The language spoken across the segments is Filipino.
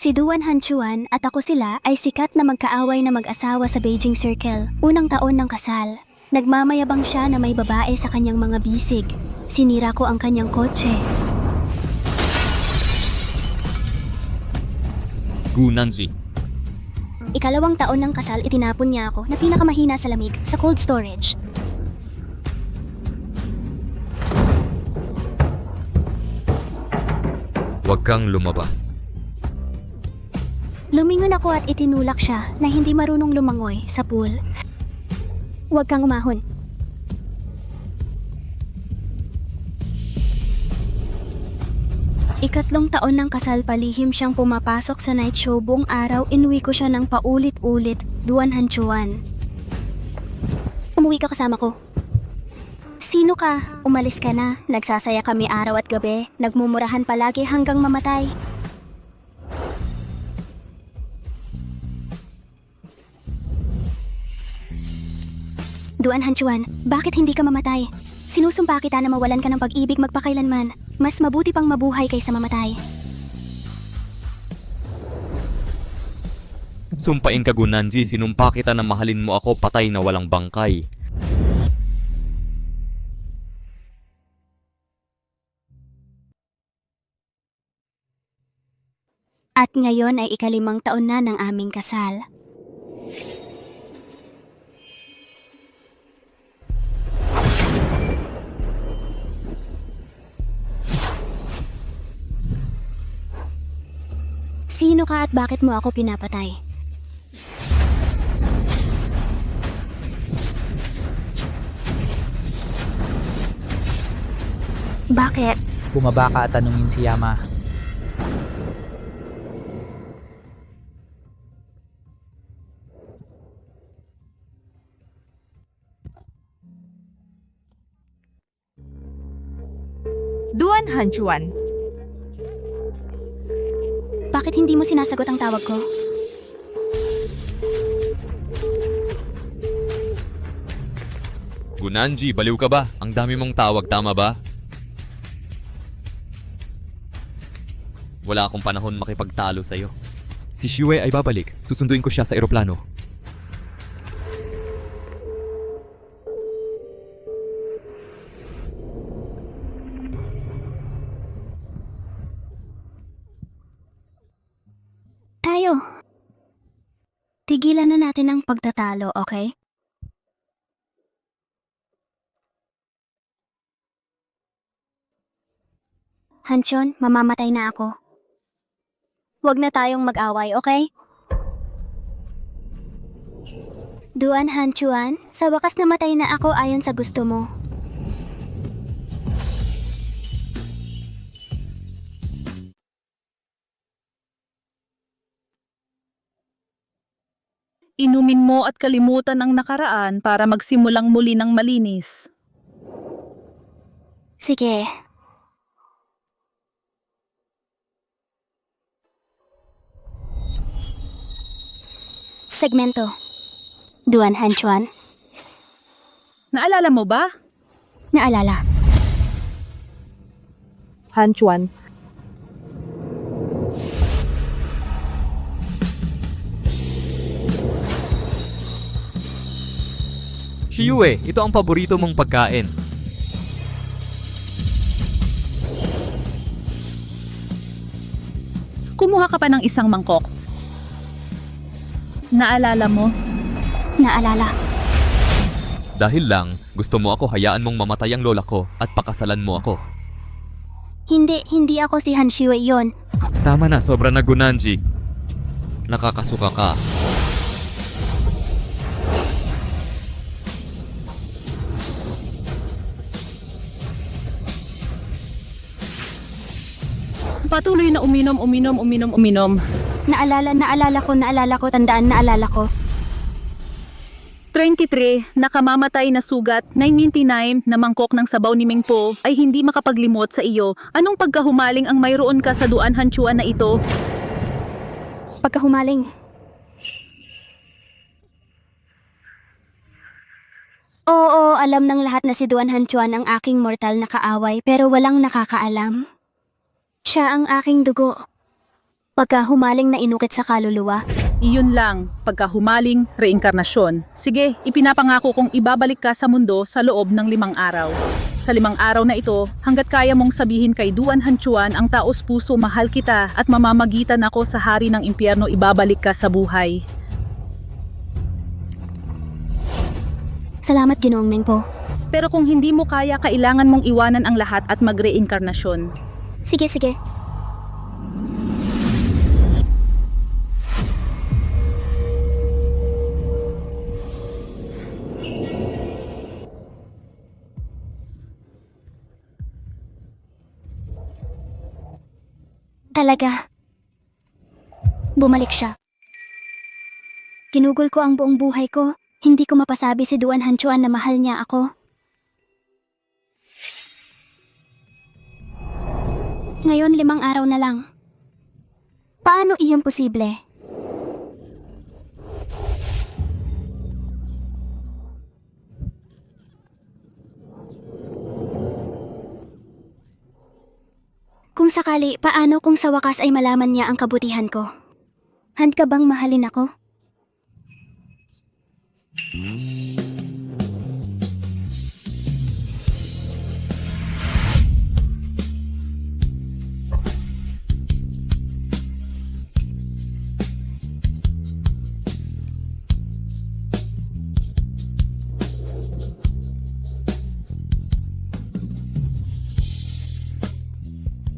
Si Duan Hanchuan at ako sila ay sikat na magkaaway na mag-asawa sa Beijing Circle, unang taon ng kasal. Nagmamayabang siya na may babae sa kanyang mga bisig. Sinira ko ang kanyang kotse. Gu Nanji. Ikalawang taon ng kasal, itinapon niya ako na pinakamahina sa lamig sa cold storage. Huwag kang lumabas. Lumingon ako at itinulak siya na hindi marunong lumangoy sa pool. Huwag kang umahon. Ikatlong taon ng kasal, palihim siyang pumapasok sa night show. Buong araw, inuwi ko siya ng paulit-ulit. Duan Hanchuan. Umuwi ka kasama ko. Sino ka? Umalis ka na. Nagsasaya kami araw at gabi. Nagmumurahan palagi hanggang mamatay. Duan Hanchuan, bakit hindi ka mamatay? Sinusumpa kita na mawalan ka ng pag-ibig magpakailanman. Mas mabuti pang mabuhay kaysa mamatay. Sumpain ka, Gu Nanji. Sinumpa kita na mahalin mo ako patay na walang bangkay. At ngayon ay ikalimang taon na ng aming kasal. Sino ka at bakit mo ako pinapatay? Bakit? Bumaba ka at tanungin si Yama. Duan Hanchuan. Bakit hindi mo sinasagot ang tawag ko? Gu Nanji, baliw ka ba? Ang dami mong tawag, tama ba? Wala akong panahon makipagtalo sa'yo. Si Shue ay babalik. Susunduin ko siya sa eroplano. Tayo. Tigilan na natin ang pagtatalo, okay? Hanchon, mamamatay na ako. Huwag na tayong mag-away, okay? Duan Hanchuan, sa wakas namatay na ako ayon sa gusto mo. Inumin mo at kalimutan ang nakaraan para magsimulang muli ng malinis. Sige. Segmento. Duan Hanchuan. Naalala mo ba? Naalala. Hanchuan. Shiyue, ito ang paborito mong pagkain. Kumuha ka pa ng isang mangkok. Naalala mo? Naalala. Dahil lang, gusto mo ako hayaan mong mamatay ang lola ko at pakasalan mo ako. Hindi ako si Han Shue yon. Tama na, sobra na, Gu Nanji. Nakakasuka ka. Patuloy na uminom. Naalala ko, tandaan, naalala ko. 23, nakamamatay na sugat, 99 na mangkok ng sabaw ni Mingpo ay hindi makapaglimot sa iyo. Anong pagkahumaling ang mayroon ka sa Duan Hanchuan na ito? Pagkahumaling. Oo, alam ng lahat na si Duan Hanchuan ang aking mortal na kaaway pero walang nakakaalam. Siya ang aking dugo. Pagka humaling na inukit sa kaluluwa, Iyon lang, pagkahumaling, reinkarnasyon. Sige, ipinapangako kong ibabalik ka sa mundo sa loob ng 5 araw. Sa 5 araw na ito, hanggat kaya mong sabihin kay Duan Hanchuan ang taos puso mahal kita at mamamagitan ako sa hari ng impyerno, ibabalik ka sa buhay. salamat Ginoong Mengpo. Pero kung hindi mo kaya, kailangan mong iwanan ang lahat at mag-reinkarnasyon. Sige, sige. Talaga. Bumalik siya. Ginugol ko ang buong buhay ko. Hindi ko mapasabi si Duan Hanchuan na mahal niya ako. Ngayon 5 araw na lang. Paano iyon posible? Kung sakali, paano kung sa wakas ay malaman niya ang kabutihan ko? Hand ka bang mahalin ako?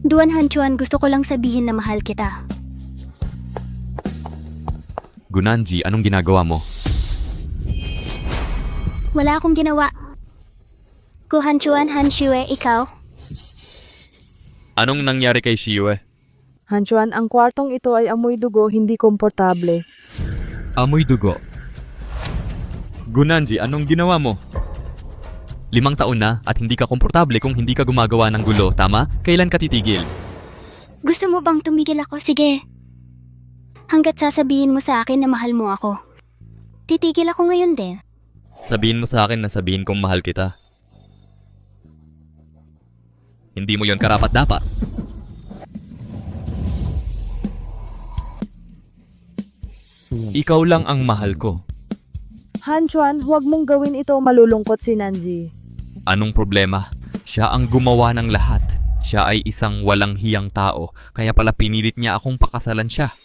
Duan Hanchuan, gusto ko lang sabihin na mahal kita. Gunanji, anong ginagawa mo? Wala akong ginawa. Ku Hanchuan, Hanshue, ikaw? Anong nangyari kay Shiyue? Hanchuan, ang kwartong ito ay amoy dugo, hindi komportable. Amoy dugo. Gunanji, anong ginawa mo? 5 taon na at hindi ka komportable kung hindi ka gumagawa ng gulo, tama? Kailan ka titigil? Gusto mo bang tumigil ako? Sige. Hanggat sasabihin mo sa akin na mahal mo ako. Titigil ako ngayon din. Sabihin mo sa akin na sabihin kong mahal kita. Hindi mo yon karapat-dapat. Ikaw lang ang mahal ko. Hanchuan, huwag mong gawin ito, malulungkot si Nanji. Anong problema? Siya ang gumawa ng lahat. Siya ay isang walang hiyang tao, kaya pala pinilit niya akong pakasalan siya.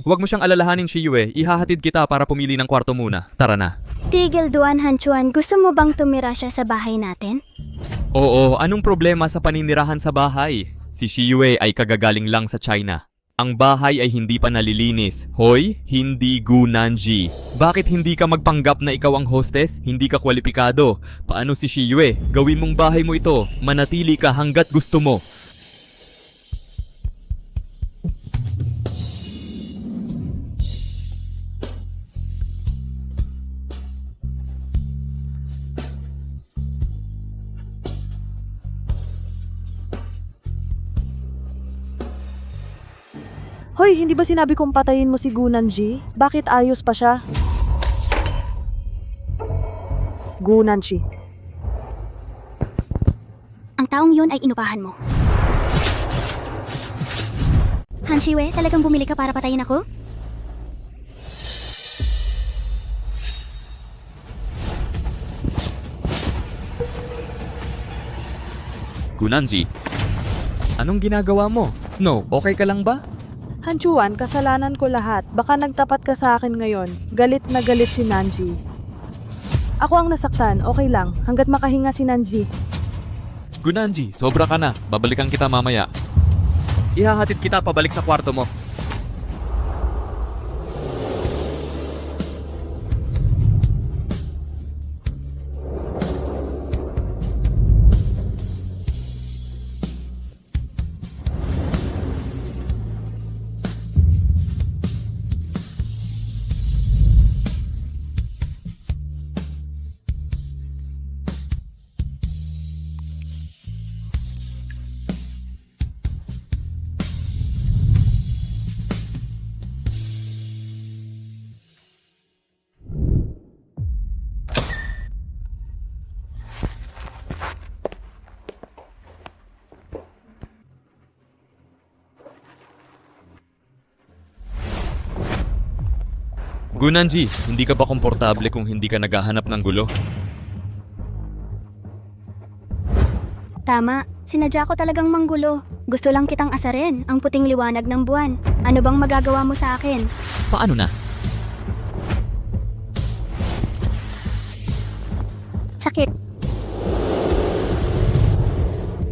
Huwag mo siyang alalahanin, Shiyue. Ihahatid kita para pumili ng kwarto muna. Tara na. Tigil, Duan Hanchuan, gusto mo bang tumira siya sa bahay natin? Oo, anong problema sa paninirahan sa bahay? Si Shiyue ay kagagaling lang sa China. Ang bahay ay hindi pa nalilinis. Hoy, hindi Gunanji. Bakit hindi ka magpanggap na ikaw ang hostess? Hindi ka kwalipikado. Paano si Shiyue? Gawin mong bahay mo ito. Manatili ka hanggat gusto mo. Hoy, hindi ba sinabi kong patayin mo si Gunanji? Bakit ayos pa siya? Gunanji. Ang taong yun ay inupahan mo. Hanshue, talagang bumili ka para patayin ako? Gunanji, anong ginagawa mo? Snow, okay ka lang ba? Hanchuan, kasalanan ko lahat. Baka nagtapat ka sa akin ngayon. Galit na galit si Nanji. Ako ang nasaktan, okay lang. Hanggat makahinga si Nanji. Gunanji, sobra ka na. Babalikan kita mamaya. Ihahatid kita pabalik sa kwarto mo. Gunanji, hindi ka ba komportable kung hindi ka naghahanap ng gulo? Tama, sinadya ko talagang manggulo. Gusto lang kitang asarin, ang puting liwanag ng buwan. Ano bang magagawa mo sa akin? Paano na? Sakit.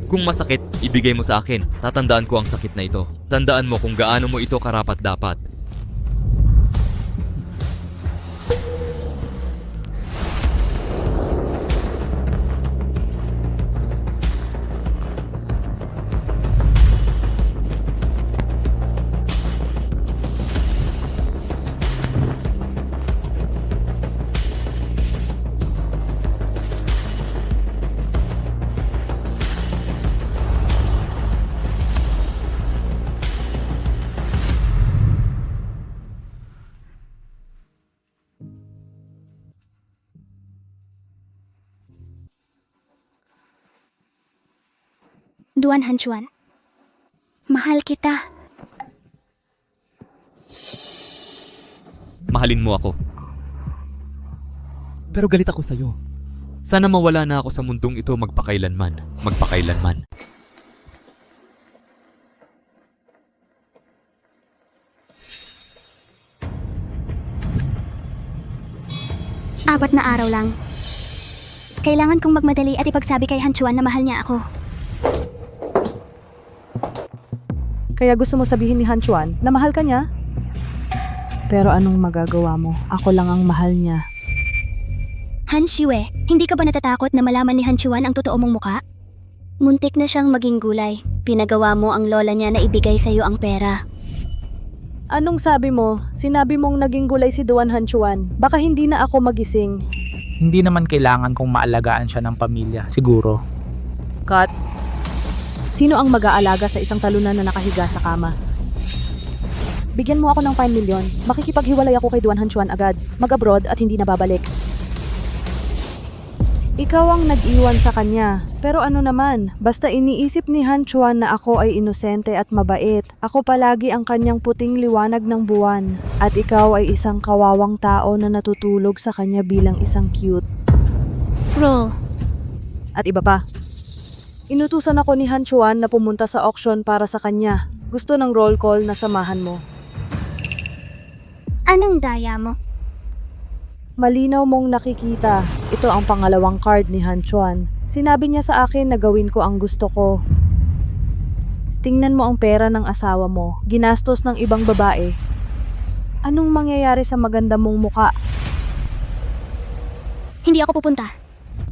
Kung masakit, ibigay mo sa akin. Tatandaan ko ang sakit na ito. Tandaan mo kung gaano mo ito karapat-dapat. Duan Hanchuan. Mahal kita. Mahalin mo ako. Pero galit ako sa'yo. Sana mawala na ako sa mundong ito magpakailanman. Magpakailanman. Apat na araw lang. Kailangan kong magmadali at ipagsabi kay Hanchuan na mahal niya ako. Kaya gusto mo sabihin ni Hanchuan na mahal ka niya? Pero anong magagawa mo? Ako lang ang mahal niya. Han Shue, hindi ka ba natatakot na malaman ni Hanchuan ang totoo mong muka? Muntik na siyang maging gulay. Pinagawa mo ang lola niya na ibigay sa'yo ang pera. Anong sabi mo? Sinabi mong naging gulay si Duan Hanchuan. Baka hindi na ako magising. Hindi naman kailangan kung maalagaan siya ng pamilya, siguro. Cut. Sino ang mag-aalaga sa isang talunan na nakahiga sa kama? Bigyan mo ako ng 5 milyon. Makikipaghiwalay ako kay Duan Hanchuan agad. Mag-abroad at hindi na babalik. Ikaw ang nag-iwan sa kanya. Pero ano naman, basta iniisip ni Hanchuan na ako ay inosente at mabait. Ako palagi ang kanyang puting liwanag ng buwan. At ikaw ay isang kawawang tao na natutulog sa kanya bilang isang cute. Roll. At iba pa. Inutusan ako ni Hanchuan na pumunta sa auction para sa kanya. Gusto ng roll call na samahan mo. Anong daya mo? Malinaw mong nakikita. Ito ang pangalawang card ni Hanchuan. Sinabi niya sa akin na gawin ko ang gusto ko. Tingnan mo ang pera ng asawa mo. Ginastos ng ibang babae. Anong mangyayari sa maganda mong muka? Hindi ako pupunta.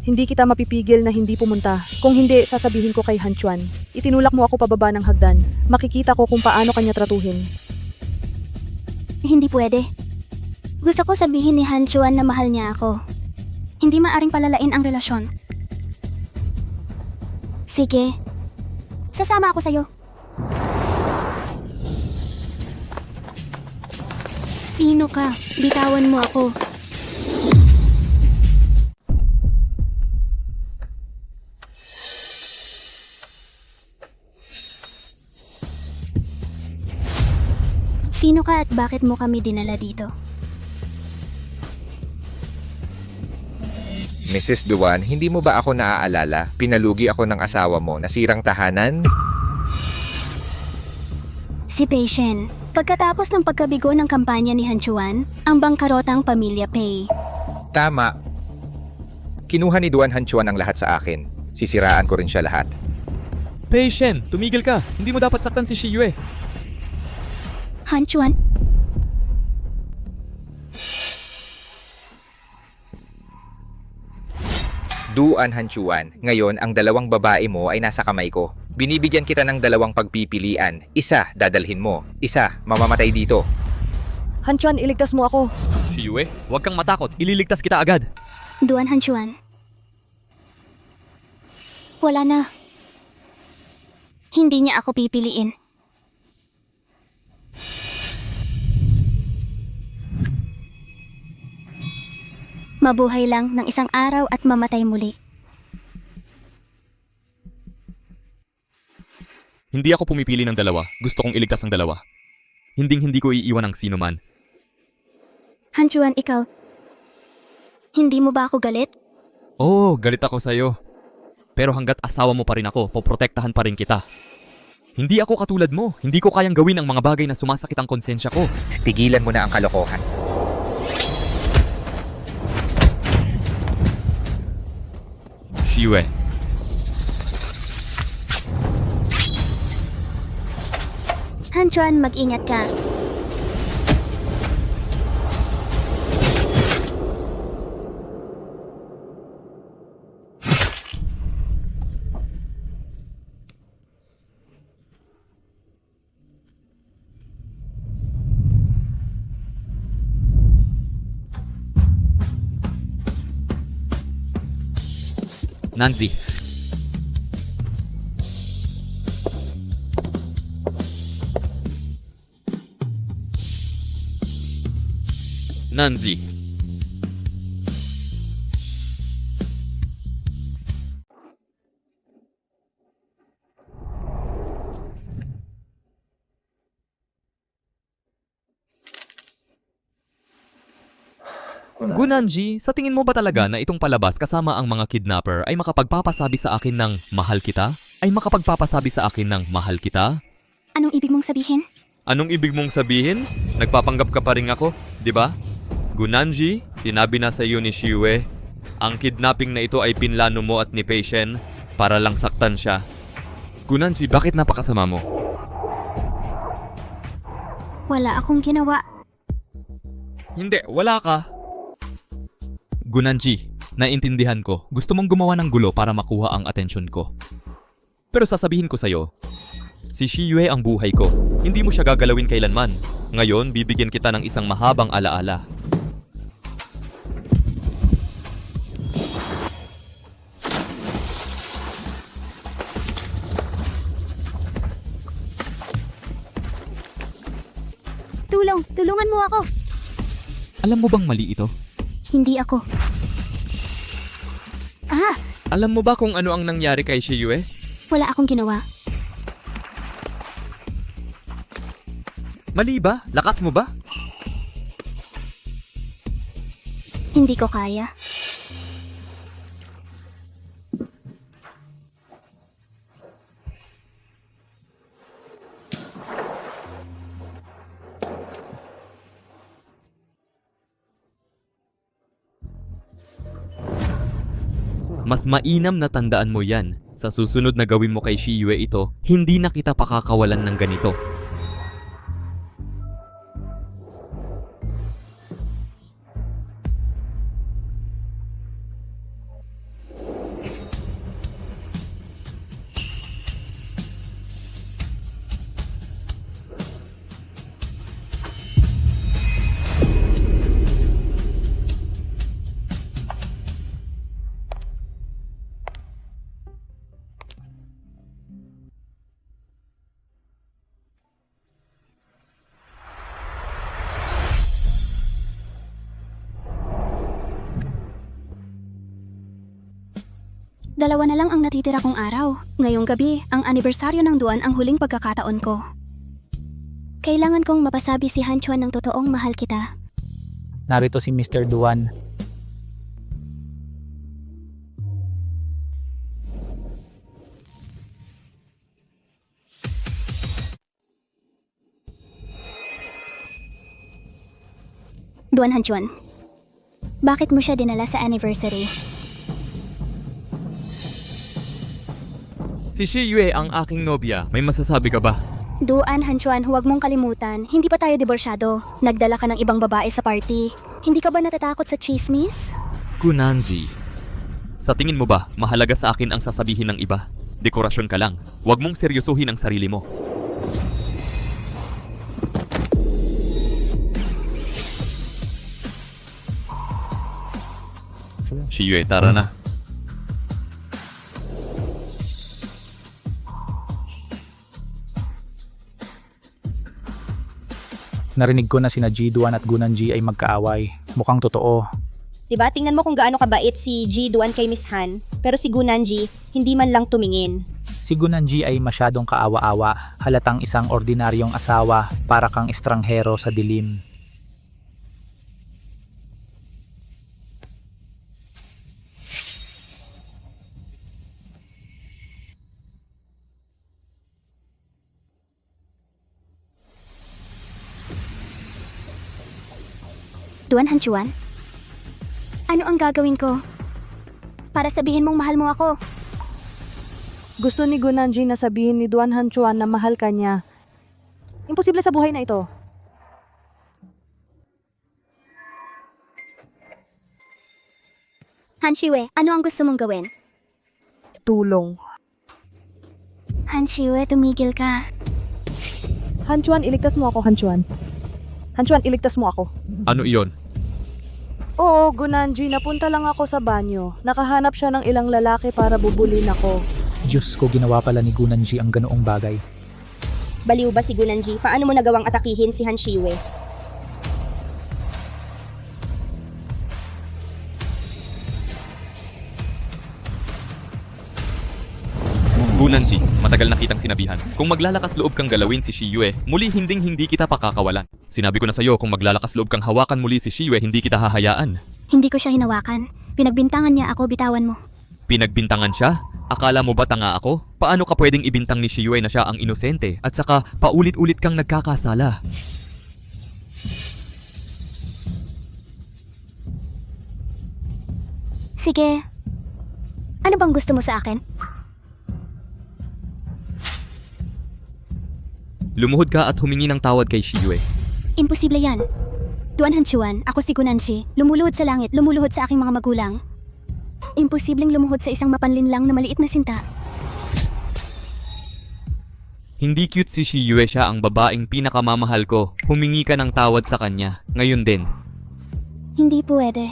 Hindi kita mapipigil na hindi pumunta. Kung hindi, sasabihin ko kay Hanchuan. Itinulak mo ako pababa ng hagdan. Makikita ko kung paano kanya tratuhin. Hindi pwede. Gusto ko sabihin ni Hanchuan na mahal niya ako. Hindi maaring palalain ang relasyon. Sige. Sasama ako sa'yo. Sino ka? Bitawan mo ako. Sino ka at bakit mo kami dinala dito? Mrs. Duan, hindi mo ba ako naaalala? Pinalugi ako ng asawa mo, nasirang tahanan? Si Pei Shen. Pagkatapos ng pagkabigo ng kampanya ni Hanchuan, ang bangkarotang pamilya Pei. Tama. Kinuha ni Duan Hanchuan ang lahat sa akin. Sisiraan ko rin siya lahat. Pei Shen, tumigil ka. Hindi mo dapat saktan si Shiyue. Hanchuan? Duan Hanchuan, ngayon ang dalawang babae mo ay nasa kamay ko. Binibigyan kita ng dalawang pagpipilian. Isa, dadalhin mo. Isa, mamamatay dito. Hanchuan, iligtas mo ako. Shiyue, huwag kang matakot. Ililigtas kita agad. Duan Hanchuan. Wala na. Hindi niya ako pipiliin. Mabuhay lang ng isang araw at mamatay muli. Hindi ako pumipili ng dalawa. Gusto kong iligtas ang dalawa. Hinding-hindi ko iiwan ang sino man. Hanchuan, ikaw. Hindi mo ba ako galit? Oo, galit ako sa'yo. Pero hanggat asawa mo pa rin ako, poprotektahan pa rin kita. Hindi ako katulad mo. Hindi ko kayang gawin ang mga bagay na sumasakit ang konsensya ko. Tigilan mo na ang kalokohan. Shiyue. Hanchuan, mag-ingat ka. Nancy. Nancy. Gunanji, sa tingin mo ba talaga na itong palabas kasama ang mga kidnapper ay makapagpapasabi sa akin ng mahal kita? Ay makapagpapasabi sa akin ng mahal kita? Anong ibig mong sabihin? Anong ibig mong sabihin? Nagpapanggap ka pa rin ako, di ba? Gunanji, sinabi na sa iyo ni Shiyue, ang kidnapping na ito ay pinlano mo at ni Patient para lang saktan siya. Gunanji, bakit napakasama mo? Wala akong ginawa. Hindi, wala ka. Gunanji, naintindihan ko. Gusto mong gumawa ng gulo para makuha ang atensyon ko. Pero sasabihin ko sa'yo, si Shiyue ang buhay ko. Hindi mo siya gagalawin kailanman. Ngayon, bibigyan kita ng isang mahabang alaala. Tulungan mo ako. Alam mo bang mali ito? Hindi ako. Alam mo ba kung ano ang nangyari kay Shiyue? Wala akong ginawa. Mali ba? Lakas mo ba? Hindi ko kaya. Mas mainam na tandaan mo yan. Sa susunod na gawin mo kay Shiyue ito, hindi na kita pakakawalan ng ganito. Dalawa na lang ang natitira kong araw. Ngayong gabi, ang anibersaryo ng Duan ang huling pagkakataon ko. Kailangan kong mapasabi si Hanchuan ng totoong mahal kita. Narito si Mr. Duan. Duan Hanchuan, bakit mo siya dinala sa anniversary? Si Shiyue ang aking nobya. May masasabi ka ba? Duan Hanchuan, huwag mong kalimutan, hindi pa tayo diborsyado. Nagdala ka ng ibang babae sa party. Hindi ka ba natatakot sa chismis? Gunanji, sa tingin mo ba mahalaga sa akin ang sasabihin ng iba? Dekorasyon ka lang. Huwag mong seryosohin ang sarili mo. Shiyue, tara na. Narinig ko na sina Ji-Duan at Gunanji ay magkaaway. Mukhang totoo. Diba? Tingnan mo kung gaano kabait si Ji-Duan kay Miss Han, pero si Gunanji hindi man lang tumingin. Si Gunanji ay masyadong kaawa-awa. Halatang isang ordinaryong asawa para kang estranghero sa dilim. Duan Hanchuan? Ano ang gagawin ko? Para sabihin mong mahal mo ako. Gusto ni Gunanji na sabihin ni Duan Hanchuan na mahal ka niya. Imposible sa buhay na ito. Hanshiwe, ano ang gusto mong gawin? Tulong. Hanshiwe, tumigil ka. Hanchuan, iligtas mo ako, Hanchuan. Hanchuan, iligtas mo ako. Ano iyon? Oo, Gunanji, napunta lang ako sa banyo. Nakahanap siya ng ilang lalaki para bubulin ako. Diyos ko, ginawa pala ni Gunanji ang ganoong bagay. Baliw ba si Gunanji? Paano mo nagawang atakihin si Han Shiwe? Gunanji, matagal na kitang sinabihan. Kung maglalakas loob kang galawin si Shiyue, muli hindi kita pakakawalan. Sinabi ko na sa'yo, kung maglalakas loob kang hawakan muli si Shiyue, hindi kita hahayaan. Hindi ko siya hinawakan. Pinagbintangan niya ako, bitawan mo. Pinagbintangan siya? Akala mo ba tanga ako? Paano ka pwedeng ibintang ni Shiyue na siya ang inosente at saka paulit-ulit kang nagkakasala? Sige. Ano bang gusto mo sa akin? Lumuhod ka at humingi ng tawad kay Shiyue. Imposible yan. Duan Hanchuan, ako si Gunanji. Lumuluhod sa langit, lumuluhod sa aking mga magulang. Imposibleng lumuhod sa isang mapanlinlang na maliit na sinta. Hindi cute si Shiyue, siya ang babaeng pinakamamahal ko. Humingi ka ng tawad sa kanya. Ngayon din. Hindi pwede.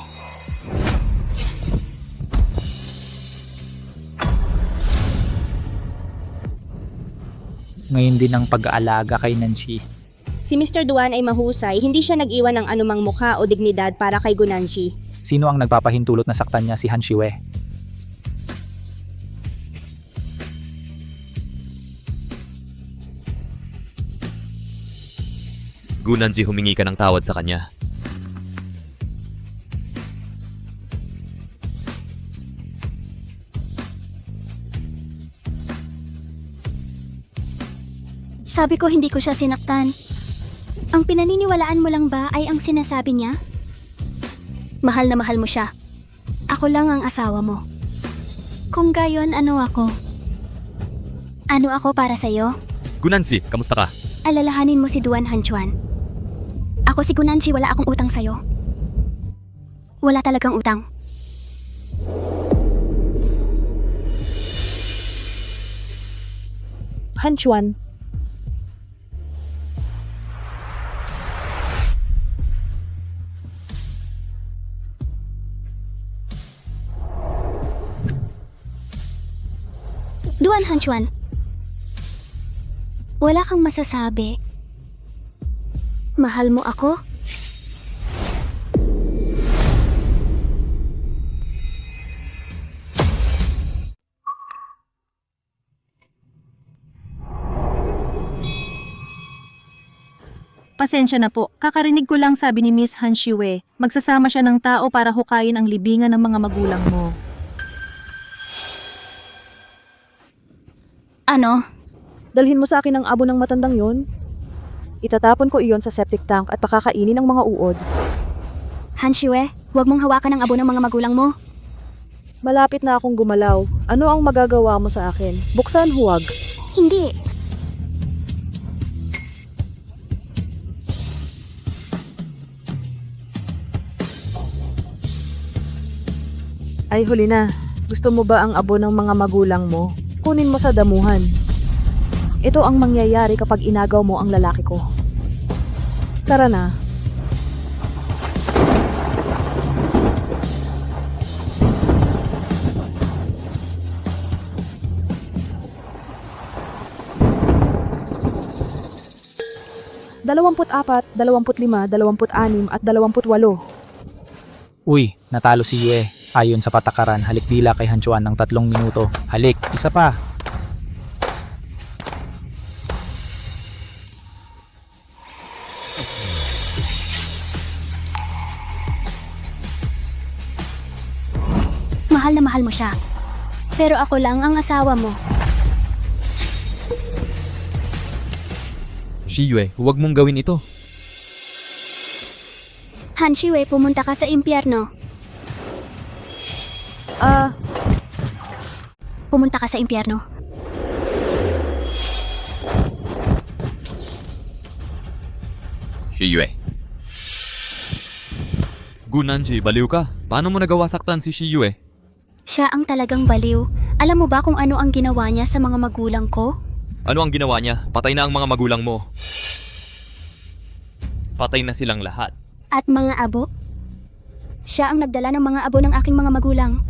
Ngayon din ang pag-aalaga kay Nancy. Si Mr. Duan ay mahusay, hindi siya nag-iwan ng anumang mukha o dignidad para kay Gunanji. Sino ang nagpapahintulot na saktan niya si Han Shiwe? Gunanji, humingi ka ng tawad sa kanya. Sabi ko hindi ko siya sinaktan. Ang pinaniniwalaan mo lang ba ay ang sinasabi niya? Mahal na mahal mo siya. Ako lang ang asawa mo. Kung gayon, ano ako? Ano ako para sa'yo? Gunanji, kamusta ka? Alalahanin mo si Duan Hanchuan. Ako si Gunanji, wala akong utang sa'yo. Wala talagang utang. Hanchuan, Duan Hanchuan. Wala kang masasabi. Mahal mo ako? Pasensya na po, kakarinig ko lang sabi ni Miss Han Shiwe, magsasama siya ng tao para hukayin ang libingan ng mga magulang mo. Ano? dalhin mo sa akin ang abo ng matandang yon. Itatapon ko iyon sa septic tank at pakakainin ng mga uod. Hanshue, huwag mong hawakan ang abo ng mga magulang mo. Malapit na akong gumalaw. Ano ang magagawa mo sa akin? Buksan huwag. Hindi. Ay huli na. Gusto mo ba ang abo ng mga magulang mo? Kunin mo sa damuhan. Ito ang mangyayari kapag inagaw mo ang lalaki ko. Tara na. Dalawamput-apat, 25, 26 at 28. Uy, natalo si Yue. Ayon sa patakaran, halik dila kay Hanchuan ng 3 minuto. Halik, isa pa. Mahal na mahal mo siya. Pero ako lang ang asawa mo. Shiyue, huwag mong gawin ito. Han Shiwei, pumunta ka sa impyerno. Pumunta ka sa impyerno. Shiyue. Gunanji, baliw ka. Paano mo nagawa saktan si Shiyue? Siya ang talagang baliw. Alam mo ba kung ano ang ginawa niya sa mga magulang ko? Ano ang ginawa niya? Patay na ang mga magulang mo. Patay na silang lahat. At mga abo? Siya ang nagdala ng mga abo ng aking mga magulang.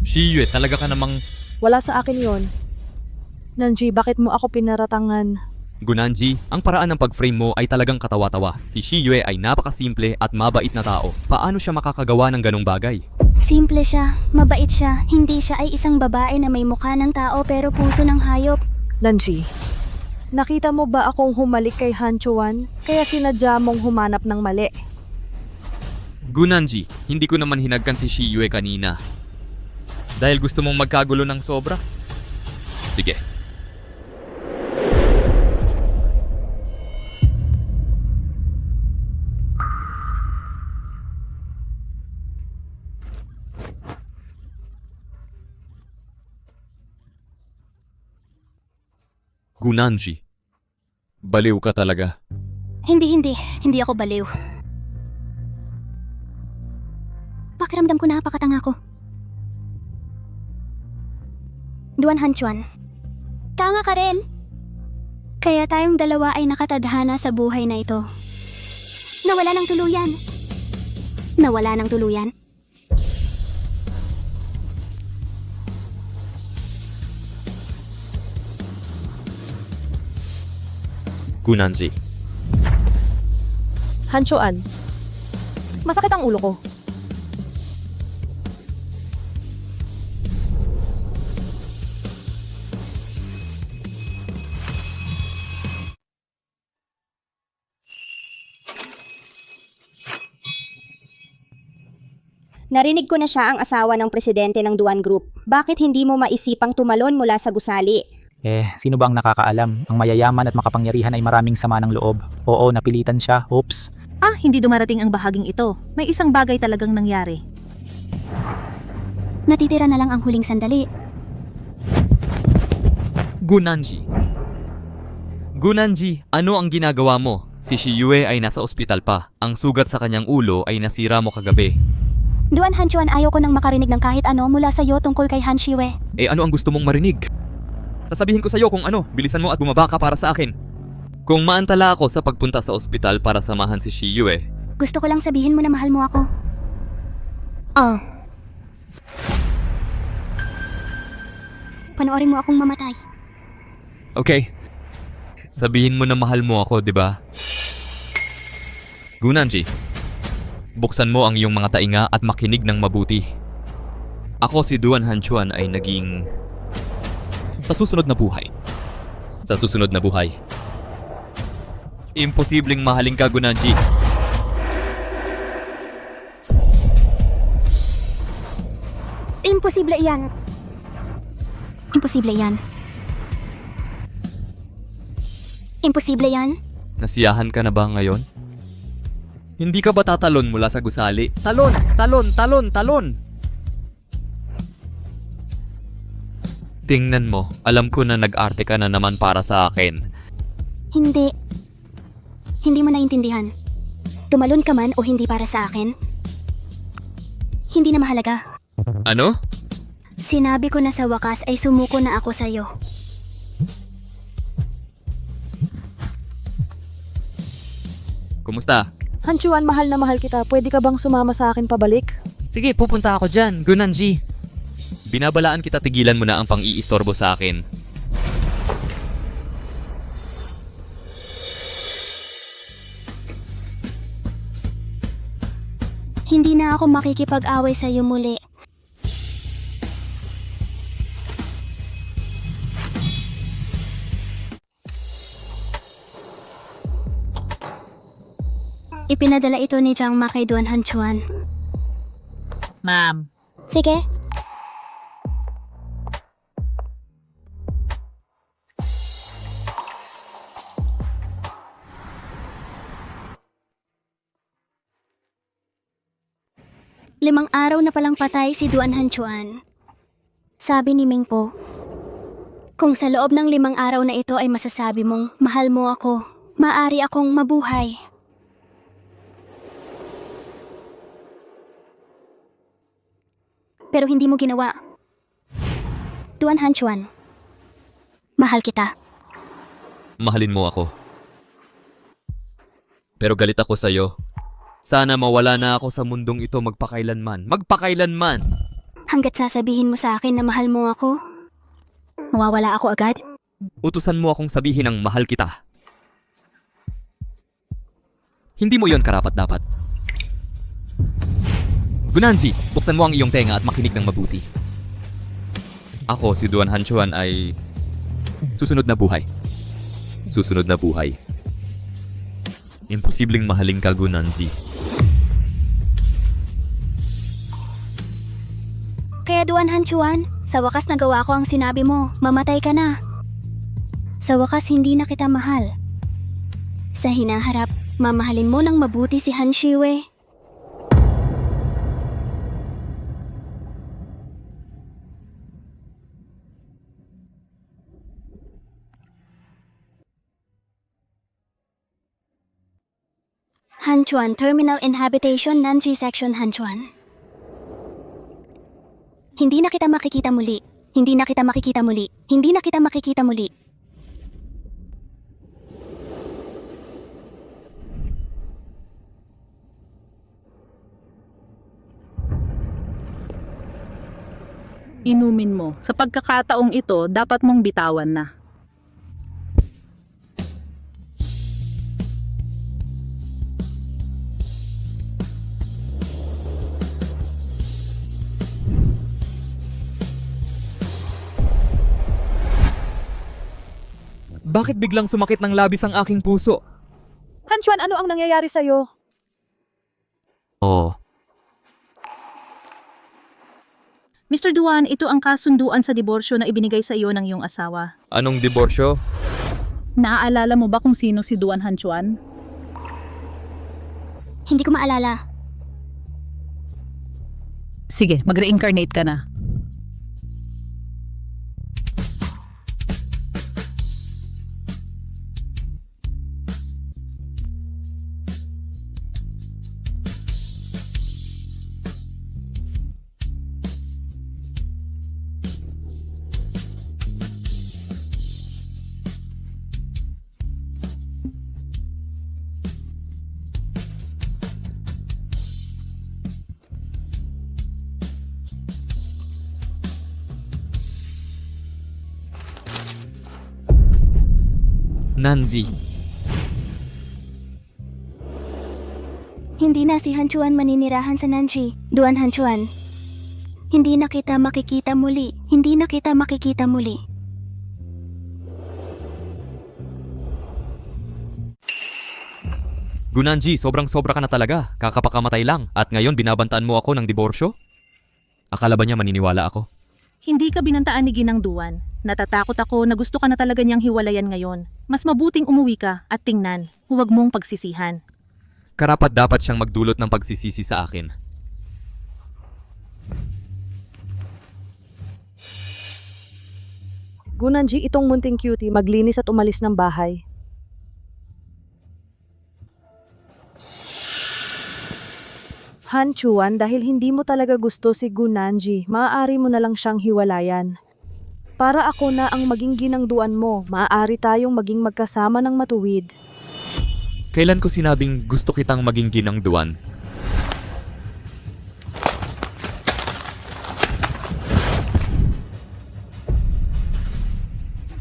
Shiyue, talaga ka namang... Wala sa akin yon. Nanji, bakit mo ako pinaratangan? Gunanji, ang paraan ng pag-frame mo ay talagang katawa-tawa. Si Shiyue ay napakasimple at mabait na tao. Paano siya makakagawa ng ganong bagay? Simple siya, mabait siya, hindi siya ay isang babae na may mukha ng tao pero puso ng hayop. Nanji, nakita mo ba akong humalik kay Han Chuan? Kaya sinadya mong humanap ng mali. Gunanji, hindi ko naman hinagkan si Shiyue kanina. Dahil gusto mong magkagulo ng sobra? Sige. Gunanji, baliw ka talaga. Hindi ako baliw. Pakiramdam ko napakatanga ko. Duan Han Chuan. Tanga ka rin. Kaya tayong dalawa ay nakatadhana sa buhay na ito. Nawala ng tuluyan. Nawala ng tuluyan. Gunanji. Han Chuan, masakit ang ulo ko. Narinig ko na siya ang asawa ng presidente ng Duan Group. Bakit hindi mo maisipang tumalon mula sa gusali? Sino ba ang nakakaalam? Ang mayayaman at makapangyarihan ay maraming sama ng loob. Oo, napilitan siya. Oops. Hindi dumarating ang bahaging ito. May isang bagay talagang nangyari. Natitira na lang ang huling sandali. Gunanji. Gunanji, ano ang ginagawa mo? Si Shiyue ay nasa ospital pa. Ang sugat sa kanyang ulo ay nasira mo kagabi. Duan Han Chuan, ayaw ko nang makarinig ng kahit ano mula sa iyo tungkol kay Han Shiwei. Ano ang gusto mong marinig? Sasabihin ko sa iyo kung ano, bilisan mo at bumaba ka para sa akin. Kung maantala ako sa pagpunta sa ospital para samahan si Shiyue, Gusto ko lang sabihin mo na mahal mo ako. Panoorin mo akong mamatay. okay. Sabihin mo na mahal mo ako, di ba? Gunanji, buksan mo ang iyong mga tainga at makinig ng mabuti. Ako si Duan Han Chuan ay naging... Sa susunod na buhay. Imposibleng mahalin ka, Gunanji. Imposible yan. Imposible yan. Nasiyahan ka na ba ngayon? Hindi ka ba tatalon mula sa gusali? Talon! Tingnan mo, alam ko na nag-arte ka na naman para sa akin. Hindi. Hindi mo naintindihan. Tumalon ka man o hindi para sa akin, hindi na mahalaga. Ano? Sinabi ko na sa wakas ay sumuko na ako sa'yo. Kumusta? Han Chuan, mahal na mahal kita. Pwede ka bang sumama sa akin pabalik? Sige, pupunta ako dyan, Gunanji. Binabalaan kita tigilan mo na ang pang-iistorbo sa akin. Hindi na ako makikipag-away sa'yo muli. Ipinadala ito ni Jiang Ma kay Duan Han Chuan. Ma'am, Sige. 5 araw na palang patay si Duan Hanchuan. Sabi ni Mingpo, kung sa loob ng 5 araw na ito ay masasabi mong mahal mo ako, maaari akong mabuhay. Pero hindi mo ginawa. Duan Hanchuan, mahal kita. Mahalin mo ako. Pero galit ako sa'yo. Sana mawala na ako sa mundong ito magpakailanman. Magpakailanman! Hanggat sasabihin mo sa akin na mahal mo ako, mawawala ako agad? Utusan mo akong sabihin ng mahal kita. Hindi mo yon karapat-dapat. Gunanji, buksan mo ang iyong tenga at makinig ng mabuti. Ako, si Duan Hanchuan ay susunod na buhay. Susunod na buhay. Imposibleng mahaling ka, Gunanji. Kaya Duan Hanchuan, sa wakas nagawa ko ang sinabi mo, mamatay ka na. Sa wakas hindi na kita mahal. Sa hinaharap, mamahalin mo ng mabuti si Han Shiwei. Hanchuan Terminal Inhabitation Nanji Section Hanchuan. Hindi na kita makikita muli. Hindi na kita makikita muli. Hindi na kita makikita muli. Inumin mo. Sa pagkakataong ito, dapat mong bitawan na. Bakit biglang sumakit ng labis ang aking puso? Hanchuan, ano ang nangyayari sa'yo? Oh, Mr. Duan, ito ang kasunduan sa diborsyo na ibinigay sa iyo ng iyong asawa. anong diborsyo? Naaalala mo ba kung sino si Duan Hanchuan? Hindi ko maalala. Sige, mag-reincarnate ka na. Nanzi, Hindi na si Hanchuan maninirahan sa Nanji. Duan Hanchuan. Hindi na kita makikita muli. Hindi na kita makikita muli. Gunanji, sobrang sobra ka na talaga. Kakapakamatay lang. At ngayon binabantaan mo ako ng diborsyo? Akala ba niya maniniwala ako? Hindi ka binantaan ni Ginang Duan. Natatakot ako na gusto ka na talaga niyang hiwalayan ngayon. Mas mabuting umuwi ka at tingnan, huwag mong pagsisihan. Karapat dapat siyang magdulot ng pagsisisi sa akin. Gunanji, itong munting cutie maglinis at umalis ng bahay. Hanchuan, dahil hindi mo talaga gusto si Gunanji, maaari mo na lang siyang hiwalayan. Para ako na ang maging ginangduan mo, maaari tayong maging magkasama ng matuwid. Kailan ko sinabing gusto kitang maging ginangduan?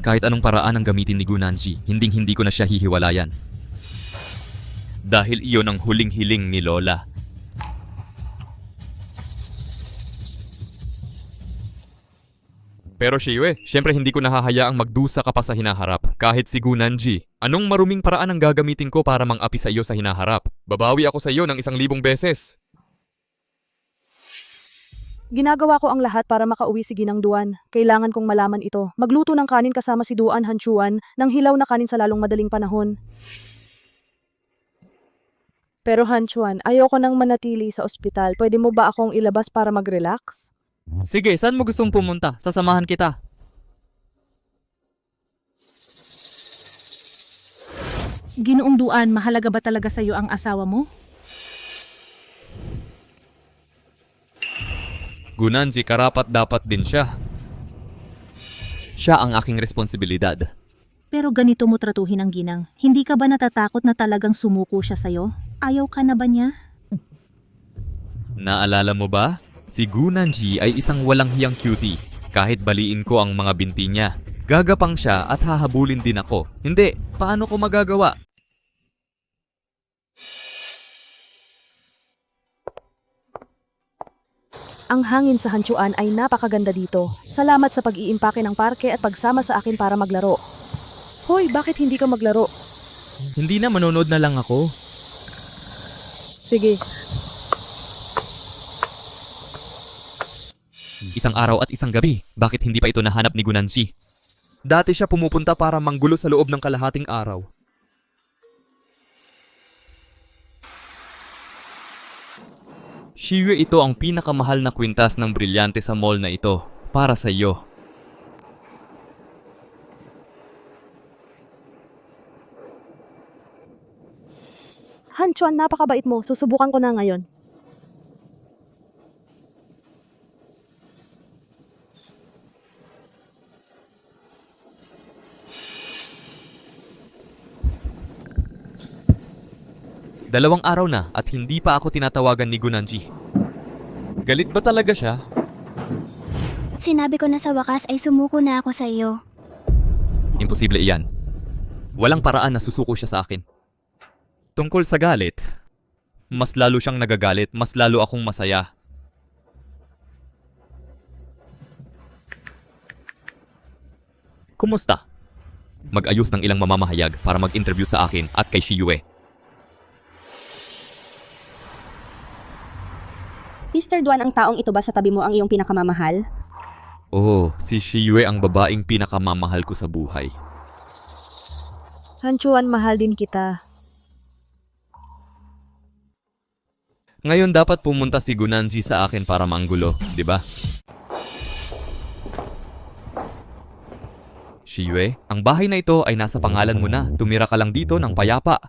Kahit anong paraan ang gamitin ni Gunanji, hinding-hindi ko na siya hihiwalayan. Dahil iyon ang huling hiling ni Lola. Pero Shiwe, syempre hindi ko nahahayaang magdusa ka pa sa hinaharap. Kahit si Gunanji, anong maruming paraan ang gagamitin ko para mang-api sa iyo sa hinaharap? Babawi ako sa iyo ng 1,000 beses. Ginagawa ko ang lahat para makauwi si Ginang Duan. Kailangan kong malaman ito. Magluto ng kanin kasama si Duan Hanchuan ng hilaw na kanin sa lalong madaling panahon. Pero Hanchuan, ayoko nang manatili sa ospital. Pwede mo ba akong ilabas para mag-relax? Sige, saan mo gustong pumunta? Sasamahan kita. Ginoong Duan, mahalaga ba talaga sa'yo ang asawa mo? Gunanji, karapat dapat din siya. Siya ang aking responsibilidad. Pero ganito mo tratuhin ang ginang. Hindi ka ba natatakot na talagang sumuko siya sa'yo? Ayaw ka na ba niya? Naalala mo ba? Si Gunanji ay isang walang hiyang cutie. Kahit baliin ko ang mga binti niya, gagapang siya at hahabulin din ako. Hindi, paano ko magagawa? Ang hangin sa Hanchuan ay napakaganda dito. Salamat sa pag-iimpake ng parke at pagsama sa akin para maglaro. Hoy, bakit hindi ka maglaro? Hindi na, manonood na lang ako. Sige, Isang araw at isang gabi, bakit hindi pa ito nahanap ni Gunanji? Dati siya pumupunta para manggulo sa loob ng kalahating araw. Shiyue, ito ang pinakamahal na kwintas ng brilyante sa mall na ito. Para sa iyo. Hanchuan, napakabait mo. Susubukan ko na ngayon. Dalawang araw na at hindi pa ako tinatawagan ni Gunanji. Galit ba talaga siya? Sinabi ko na sa wakas ay sumuko na ako sa iyo. Imposible iyan. Walang paraan na susuko siya sa akin. Tungkol sa galit, mas lalo siyang nagagalit, mas lalo akong masaya. Kumusta? Mag-ayos ng ilang mamamahayag para mag-interview sa akin at kay Shiyue. Mr. Duan, ang taong ito ba sa tabi mo ang iyong pinakamamahal? Oh, si Shiyue ang babaeng pinakamamahal ko sa buhay. Hanchuan, mahal din kita. Ngayon dapat pumunta si Gunanji sa akin para manggulo, di ba? Shiyue, ang bahay na ito ay nasa pangalan mo na. Tumira ka lang dito ng payapa.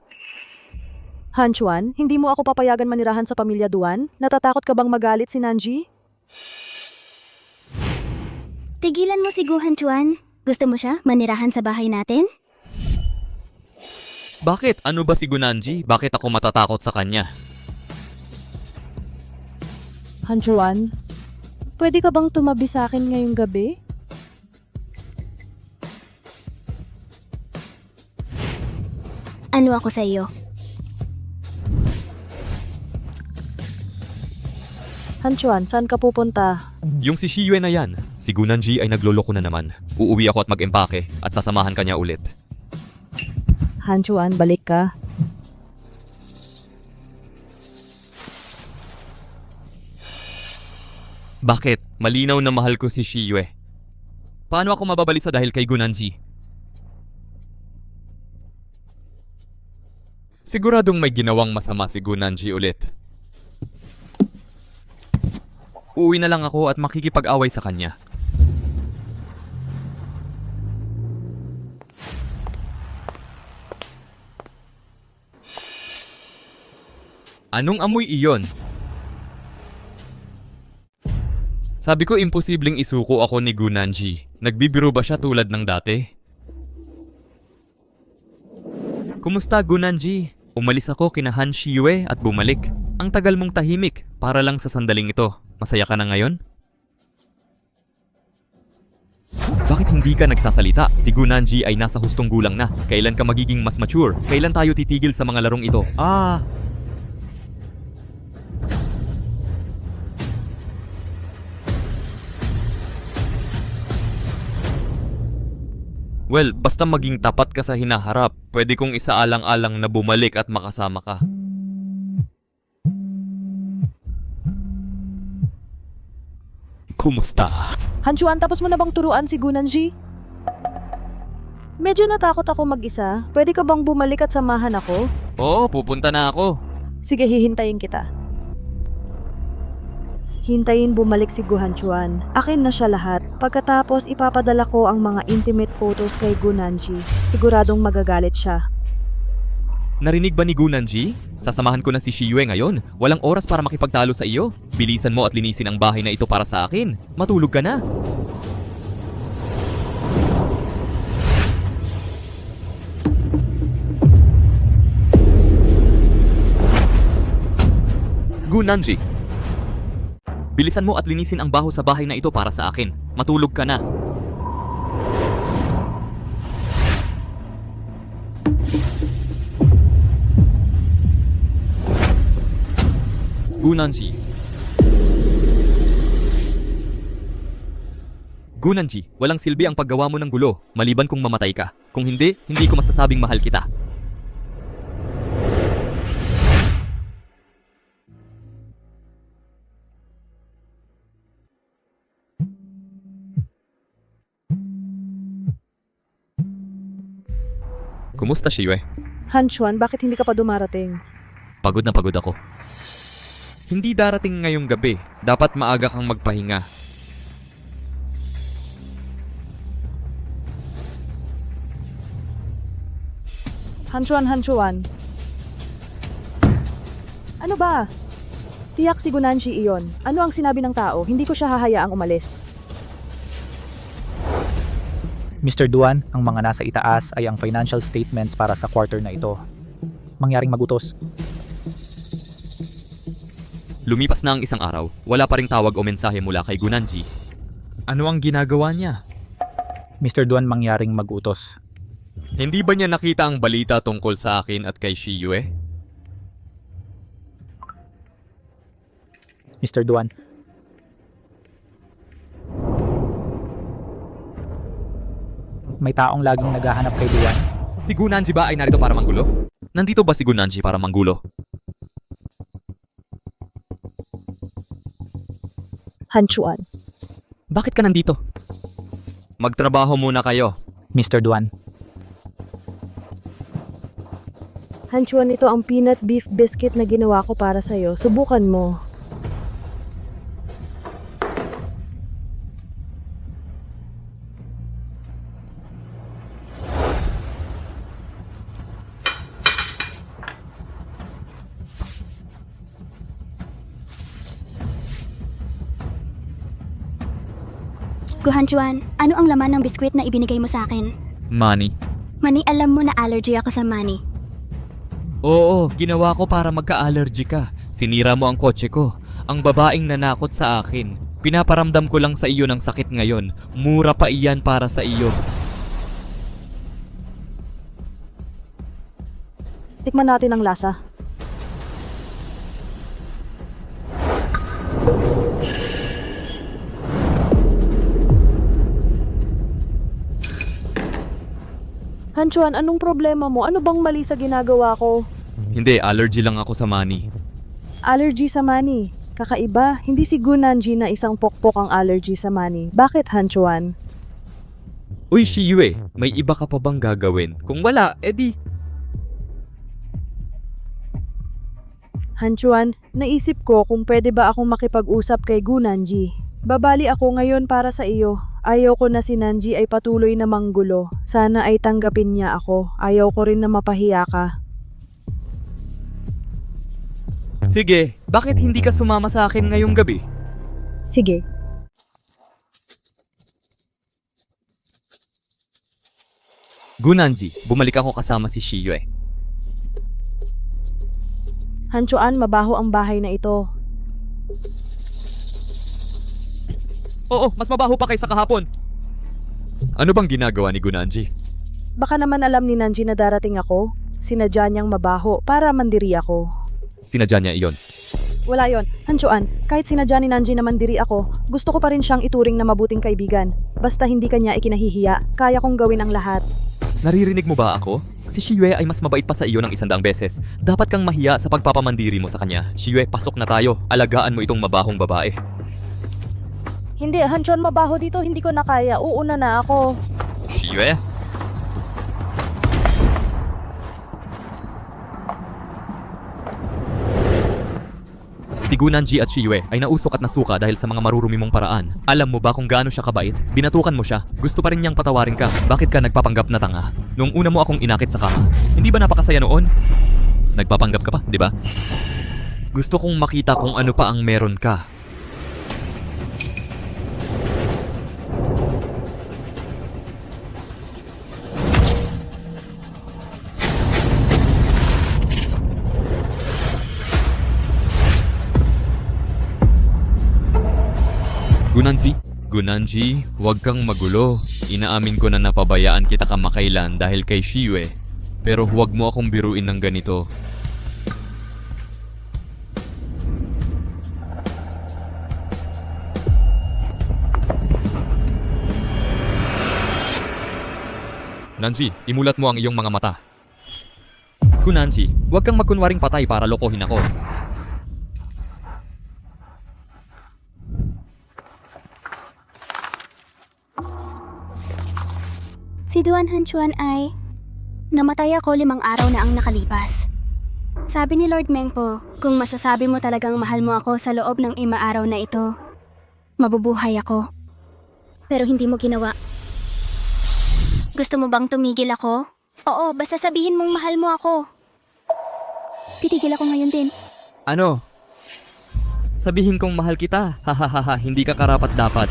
Hanchuan, hindi mo ako papayagan manirahan sa pamilya Duan? Natatakot ka bang magalit si Nanji? Tigilan mo si Gu Hanchuan. Gusto mo siya manirahan sa bahay natin? Bakit? Ano ba si Gunanji? Bakit ako matatakot sa kanya? Hanchuan, pwede ka bang tumabi sa akin ngayong gabi? Ano ako sa iyo? Hanchuan, saan ka pupunta? Yung si Shiyue na yan, si Gunanji ay nagloloko na naman. Uuwi ako at mag-empake at sasamahan kanya ulit. Hanchuan, balik ka. Bakit? Malinaw na mahal ko si Shiyue. Paano ako mababalisa dahil kay Gunanji? Siguradong may ginawang masama si Gunanji ulit. Uuwi na lang ako at makikipag-away sa kanya. Anong amoy iyon? Sabi ko imposibleng isuko ako ni Gunanji. Nagbibiro ba siya tulad ng dati? Kumusta, Gunanji? Umalis ako kina Han Shiyue at bumalik. Ang tagal mong tahimik para lang sa sandaling ito. Masaya ka na ngayon? Bakit hindi ka nagsasalita? Si Gunanji ay nasa hustong gulang na. Kailan ka magiging mas mature? Kailan tayo titigil sa mga larong ito? Well, basta maging tapat ka sa hinaharap. Pwede kong isaalang-alang na bumalik at makasama ka. Kumusta? Hanchuan, tapos mo na bang turuan si Gunanji? Medyo natakot ako mag-isa. Pwede ka bang bumalik at samahan ako? Oo, pupunta na ako. Sige, hihintayin kita. Hintayin bumalik si Gu Hanchuan. Akin na siya lahat. Pagkatapos ipapadala ko ang mga intimate photos kay Gu Nanji. Siguradong magagalit siya. Narinig ba ni Gunanji? Sasamahan ko na si Shiyue ngayon. Walang oras para makipagtalo sa iyo. Bilisan mo at linisin ang bahay na ito para sa akin. Matulog ka na. Gunanji, bilisan mo at linisin ang baho sa bahay na ito para sa akin. Matulog ka na. Gunanji. Gunanji, walang silbi ang paggawa mo ng gulo, maliban kung mamatay ka. Kung hindi, hindi ko masasabing mahal kita. Kumusta, Shiyue? Hanchuan, bakit hindi ka pa dumarating? Pagod na pagod ako. Hindi darating ngayong gabi. Dapat maaga kang magpahinga. Hanchuan. Ano ba? Tiyak si Gunanji iyon. Ano ang sinabi ng tao? Hindi ko siya hahayaang umalis. Mr. Duan, ang mga nasa itaas ay ang financial statements para sa quarter na ito. Mangyaring magutos. Lumipas na ang isang araw. Wala pa ring tawag o mensahe mula kay Gunanji. Ano ang ginagawa niya? Mr. Duan, mangyaring magutos. Hindi ba niya nakita ang balita tungkol sa akin at kay Shiyue? Mr. Duan, may taong laging naghahanap kay Duan. Si Gunanji ba ay narito para manggulo? Nandito ba si Gunanji para manggulo? Hanchuan. Bakit ka nandito? Magtrabaho muna kayo. Mr. Duan, Hanchuan, ito ang peanut beef biscuit na ginawa ko para sa'yo. Subukan mo. Guhanchuan, ano ang laman ng biskwit na ibinigay mo sa akin? Money. Mani, alam mo na allergy ako sa mani. Oo, ginawa ko para magka-allergy ka. Sinira mo ang kotse ko. Ang babaeng nanakot sa akin. Pinaparamdam ko lang sa iyo ng sakit ngayon. Mura pa iyan para sa iyo. Tikman natin ang lasa. Hanchuan, anong problema mo? Ano bang mali sa ginagawa ko? Hindi, allergy lang ako sa money. Allergy sa mani. Kakaiba, hindi si Gunanji na isang pokpok ang allergy sa mani. Bakit, Hanchuan? Uy, Shiyue, may iba ka pa bang gagawin? Kung wala, edi... Hanchuan, naisip ko kung pwede ba akong makipag-usap kay Gunanji. Babali ako ngayon para sa iyo. Ayaw ko na si Nanji ay patuloy na manggulo. Sana ay tanggapin niya ako. Ayaw ko rin na mapahiya ka. Sige, bakit hindi ka sumama sa akin ngayong gabi? Sige. Gunanji, bumalik ako kasama si Shiyue. Hanchuan, mabaho ang bahay na ito. Oo, mas mabaho pa kaysa kahapon. Ano bang ginagawa ni Gunanji? Baka naman alam ni Nanji na darating ako. Sinadya niyang mabaho para mandiri ako. Sinadya niya iyon. Wala yon. Hanchuan, kahit sinadya ni Nanji na mandiri ako, gusto ko pa rin siyang ituring na mabuting kaibigan. Basta hindi kanya ikinahihiya, kaya kong gawin ang lahat. Naririnig mo ba ako? Si Shiyue ay mas mabait pa sa iyo ng 100 beses. Dapat kang mahiya sa pagpapamandiri mo sa kanya. Shiyue, pasok na tayo. Alagaan mo itong mabahong babae. Hindi, Hanchuan, mabaho dito. Hindi ko na kaya. Uuna na ako. Shiyue? Si Gunanji at Shiyue ay nausok at nasuka dahil sa mga marurumi mong paraan. Alam mo ba kung gaano siya kabait? Binatukan mo siya. Gusto pa rin niyang patawarin ka. Bakit ka nagpapanggap na tanga? Nung una mo akong inakit sa kama, hindi ba napakasaya noon? Nagpapanggap ka pa, di ba? Gusto kong makita kung ano pa ang meron ka. Gunanji, huwag kang magulo. Inaamin ko na napabayaan kita kamakailan dahil kay Shiyue. Pero huwag mo akong biruin ng ganito. Nanji, imulat mo ang iyong mga mata. Gunanji, huwag kang magkunwaring patay para lokohin ako. Si Duan Hanchuan ay... Namatay ako 5 araw na ang nakalipas. Sabi ni Lord Mengpo, kung masasabi mo talagang mahal mo ako sa loob ng 5 araw na ito, mabubuhay ako. Pero hindi mo ginawa. Gusto mo bang tumigil ako? Oo, basta sabihin mong mahal mo ako. Titigil ako ngayon din. Ano? Sabihin kong mahal kita. Hahaha, hindi ka karapat dapat.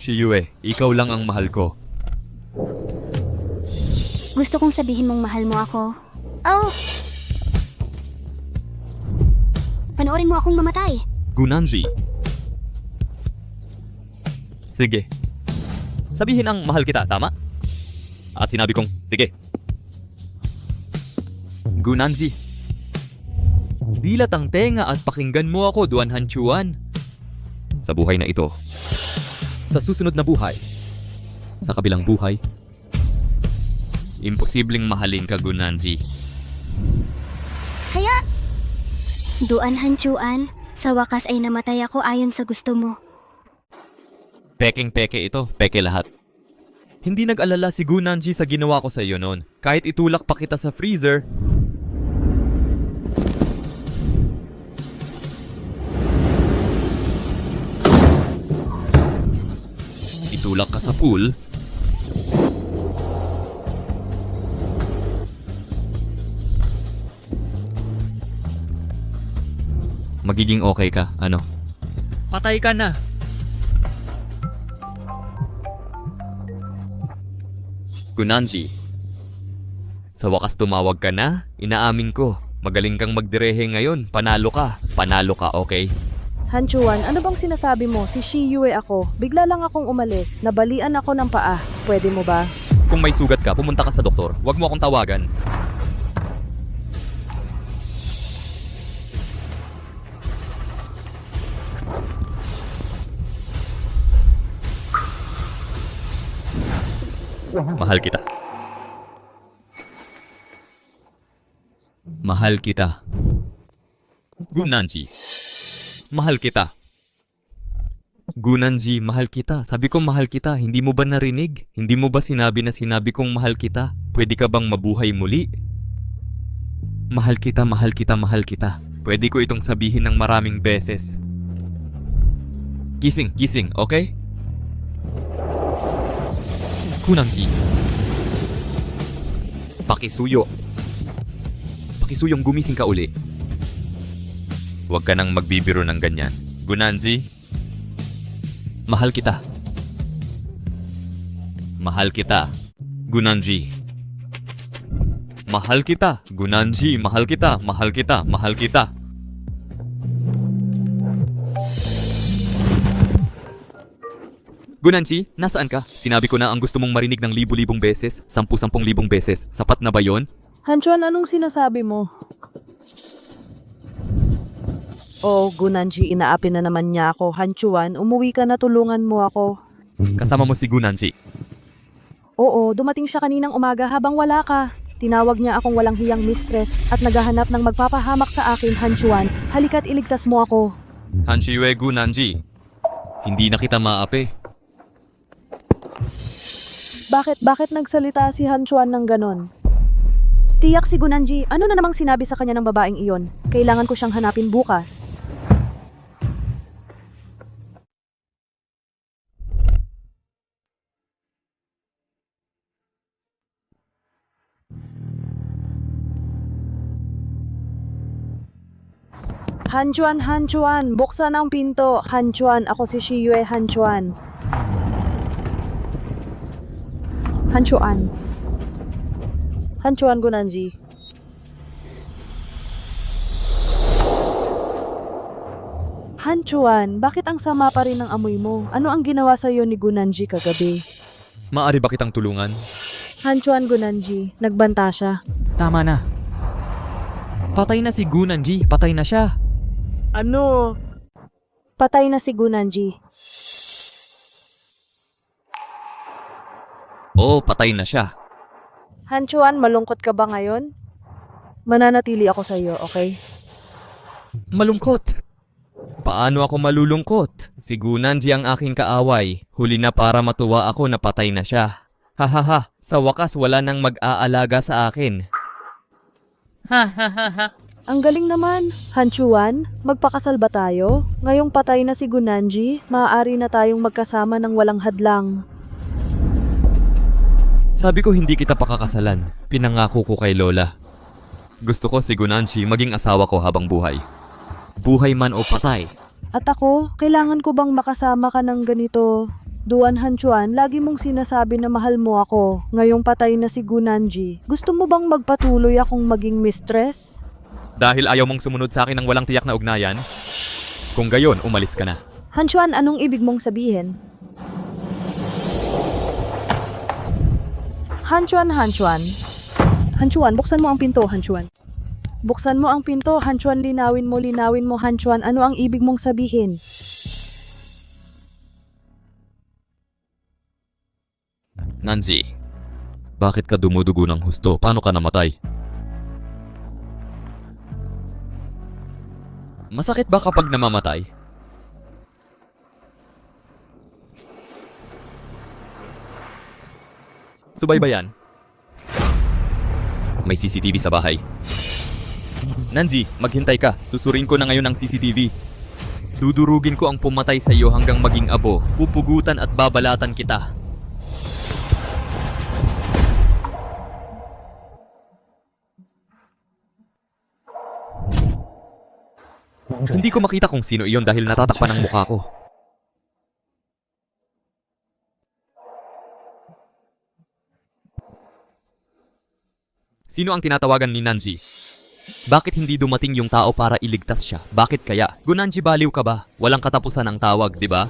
Shiyue, ikaw lang ang mahal ko. Gusto kong sabihin mong mahal mo ako. Oh! Panoorin mo akong mamatay. Gunanji. Sige. Sabihin ang mahal kita, tama? At sinabi kong, sige. Gunanji. Dilat ang tenga at pakinggan mo ako, Duan Hanchuan. Sa buhay na ito, sa susunod na buhay, sa kabilang buhay, imposibleng mahalin ka, Gunanji. Kaya, Duan Hanchuan, sa wakas ay namatay ako ayon sa gusto mo. Pekeng-peke ito, peke lahat. Hindi nag-alala si Gunanji sa ginawa ko sa iyo noon. Kahit itulak pa kita sa freezer, itulak ka sa pool, magiging okay ka, ano? Patay ka na! Gunanji, sa wakas tumawag ka na, inaamin ko. Magaling kang magdirehe ngayon, panalo ka, okay? Hanchuan, ano bang sinasabi mo? Si Shiyue ako. Bigla lang akong umalis. Nabalian ako ng paa. Pwede mo ba? Kung may sugat ka, pumunta ka sa doktor. Huwag mo akong tawagan. Mahal kita. Mahal kita. Gunanji. Mahal kita. Gunanji, mahal kita. Sabi ko mahal kita. Hindi mo ba narinig? Hindi mo ba sinabi na sinabi kong mahal kita? Pwede ka bang mabuhay muli? Mahal kita, mahal kita, mahal kita. Pwede ko itong sabihin ng maraming beses. Gising, gising, okay? Gunanji. Pakisuyo. Pakisuyong gumising ka uli. Huwag ka nang magbibiro ng ganyan. Gunanji. Mahal kita. Mahal kita. Gunanji. Mahal kita. Gunanji, mahal kita. Mahal kita. Mahal kita. Gunanji, nasaan ka? Sinabi ko na ang gusto mong marinig ng libu-libong beses, 10,000 beses. Sapat na ba yon? Hanchuan, anong sinasabi mo? Oh, Gunanji, inaapi na naman niya ako. Hanchuan, umuwi ka na, tulungan mo ako. Kasama mo si Gunanji. Oo, dumating siya kaninang umaga habang wala ka. Tinawag niya akong walang hiyang mistress at naghahanap ng magpapahamak sa akin, Hanchuan. Halika't iligtas mo ako. Hanshiyue Gunanji. Hindi na kita maapi. Bakit nagsalita si Hanchuan ng ganon? Tiyak si Gunanji, ano na namang sinabi sa kanya ng babaeng iyon? Kailangan ko siyang hanapin bukas. Hanchuan, buksan ang pinto. Hanchuan, ako si Shiyue Hanchuan. Hanchuan Gunanji. Hanchuan, bakit ang sama pa rin ng amoy mo? Ano ang ginawa sa iyo ni Gunanji kagabi? Maari ba kitang tulungan? Hanchuan Gunanji, nagbanta siya. Tama na. Patay na si Gunanji. Patay na siya. Ano? Patay na si Gunanji. Oo, patay na siya. Hanchuan, malungkot ka ba ngayon? Mananatili ako sa iyo, okay? Malungkot. Paano ako malulungkot? Si Gunanji ang aking kaaway. Huli na para matuwa ako na patay na siya. Hahaha, sa wakas wala nang mag-aalaga sa akin. Ang galing naman. Hanchuan, magpakasal ba tayo? Ngayong patay na si Gunanji, maaari na tayong magkasama ng walang hadlang. Sabi ko hindi kita pakakasalan. Pinangako ko kay Lola. Gusto ko si Gunanji maging asawa ko habang buhay. Buhay man o patay. At ako, kailangan ko bang makasama ka ng ganito? Duan Hanchuan, lagi mong sinasabi na mahal mo ako. Ngayong patay na si Gunanji, gusto mo bang magpatuloy akong maging mistress? Dahil ayaw mong sumunod sa akin ng walang tiyak na ugnayan? Kung gayon, umalis ka na. Hanchuan, anong ibig mong sabihin? Hanchuan. Hanchuan, buksan mo ang pinto, Hanchuan. Buksan mo ang pinto, Hanchuan, linawin mo, Hanchuan. Ano ang ibig mong sabihin? Nanji, bakit ka dumudugo ng husto? Paano ka namatay? Masakit ba kapag namamatay? Subaybayan. May CCTV sa bahay. Nanji, maghintay ka. Susurin ko na ngayon ang CCTV. Dudurugin ko ang pumatay sa iyo hanggang maging abo. Pupugutan at babalatan kita. Hindi ko makita kung sino iyon dahil natatakpan ang mukha ko. Sino ang tinatawagan ni Nanji? Bakit hindi dumating yung tao para iligtas siya? Bakit kaya? Gunanji, baliw ka ba? Walang katapusan ang tawag, di ba?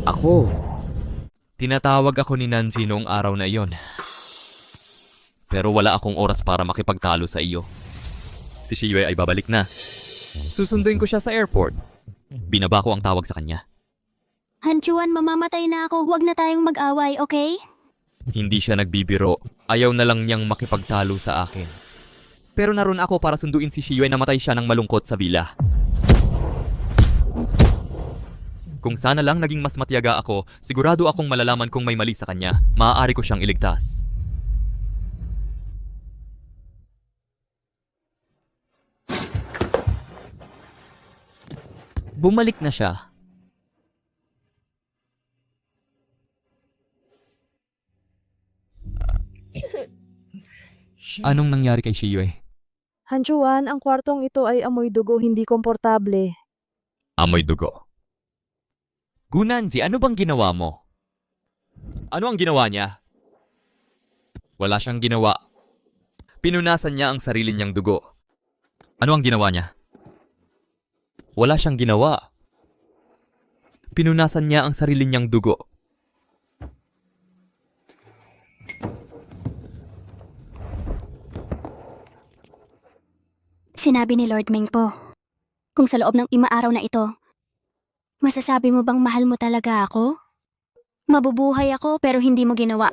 Ako. Tinatawag ako ni Nanji noong araw na iyon. Pero wala akong oras para makipagtalo sa iyo. Si Shiyue ay babalik na. Susunduin ko siya sa airport. Binaba ko ang tawag sa kanya. Hanchuan, mamamatay na ako. Huwag na tayong mag-away, okay? Hindi siya nagbibiro. Ayaw na lang niyang makipagtalo sa akin. Pero naroon ako para sunduin si Shiyue na matay siya ng malungkot sa villa. Kung sana lang naging mas matiyaga ako, sigurado akong malalaman kung may mali sa kanya. Maaari ko siyang iligtas. Bumalik na siya. Anong nangyari kay Shiyue? Hanchuan, ang kwartong ito ay amoy dugo, hindi komportable. Amoy dugo. Gunanji, ano bang ginawa mo? Ano ang ginawa niya? Wala siyang ginawa. Pinunasan niya ang sarili niyang dugo. Ano ang ginawa niya? Wala siyang ginawa. Pinunasan niya ang sarili niyang dugo. Sinabi ni Lord Mengpo, kung sa loob ng 5 araw na ito, masasabi mo bang mahal mo talaga ako? Mabubuhay ako pero hindi mo ginawa.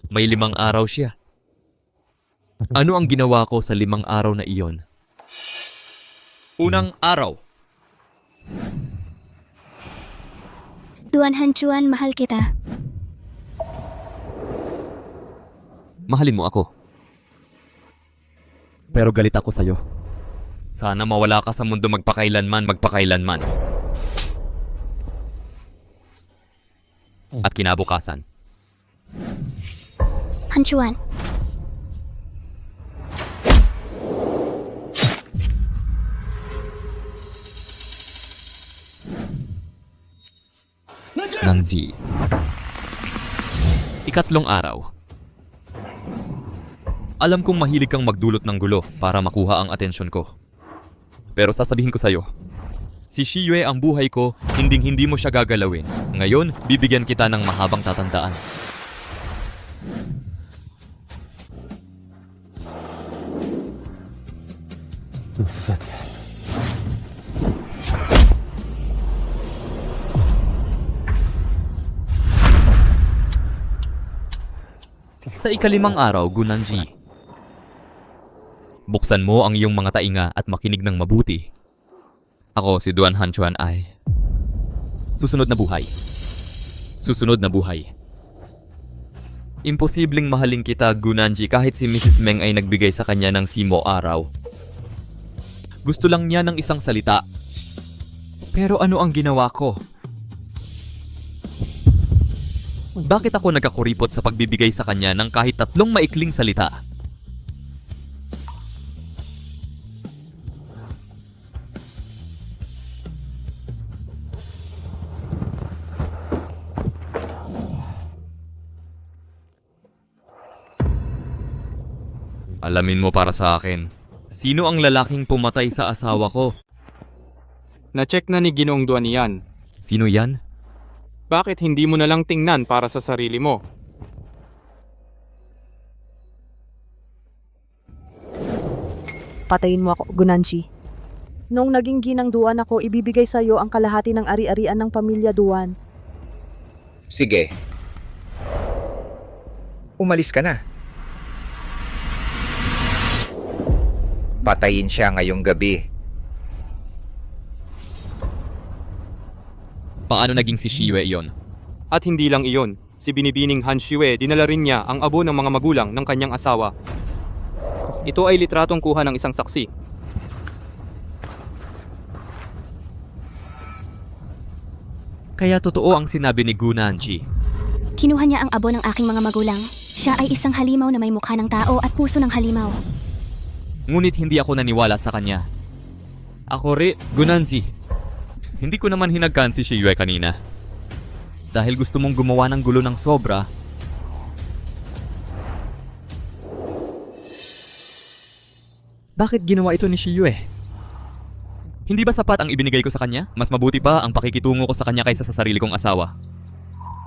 May 5 araw siya. Ano ang ginawa ko sa 5 araw na iyon? Unang araw. Duan Hanchuan, mahal kita. Mahalin mo ako. Pero galit ako sa'yo. Sana mawala ka sa mundo magpakailanman. At kinabukasan. Han Chuan, Nanzi. Ikatlong araw. Alam kong mahilig kang magdulot ng gulo para makuha ang atensyon ko. Pero sasabihin ko sa'yo, si Shiyue ang buhay ko, hinding-hindi mo siya gagalawin. Ngayon, bibigyan kita ng mahabang tatandaan. Sa ikalimang araw, Gunanji. Buksan mo ang iyong mga tainga at makinig ng mabuti. Ako, si Duan Hanchuan ay... Susunod na buhay. Imposibleng mahalin kita, Gunanji, kahit si Mrs. Meng ay nagbigay sa kanya ng simo araw. Gusto lang niya ng isang salita. Pero ano ang ginawa ko? Bakit ako nagkakuripot sa pagbibigay sa kanya ng kahit 3 maikling salita? Alamin mo para sa akin, sino ang lalaking pumatay sa asawa ko? Na-check na ni Ginoong Duan yan. Sino yan? Bakit hindi mo na lang tingnan para sa sarili mo? Patayin mo ako, Gunanji. Noong naging ginang Duan ako, ibibigay sa iyo ang kalahati ng ari-arian ng pamilya Duan. Sige. Umalis ka na. Patayin siya ngayong gabi. Paano naging si Shiyue iyon? At hindi lang iyon, si binibining Han Shiyue dinala rin niya ang abo ng mga magulang ng kanyang asawa. Ito ay litratong kuha ng isang saksi. Kaya totoo ang sinabi ni Gunanji. kinuha niya ang abo ng aking mga magulang. Siya ay isang halimaw na may mukha ng tao at puso ng halimaw. Ngunit hindi ako naniwala sa kanya. Ako rin, Gunanji. Hindi ko naman hinagkan si Shiyue kanina. Dahil gusto mong gumawa ng gulo ng sobra. Bakit ginawa ito ni Shiyue? Hindi ba sapat ang ibinigay ko sa kanya? Mas mabuti pa ang pakikitungo ko sa kanya kaysa sa sarili kong asawa.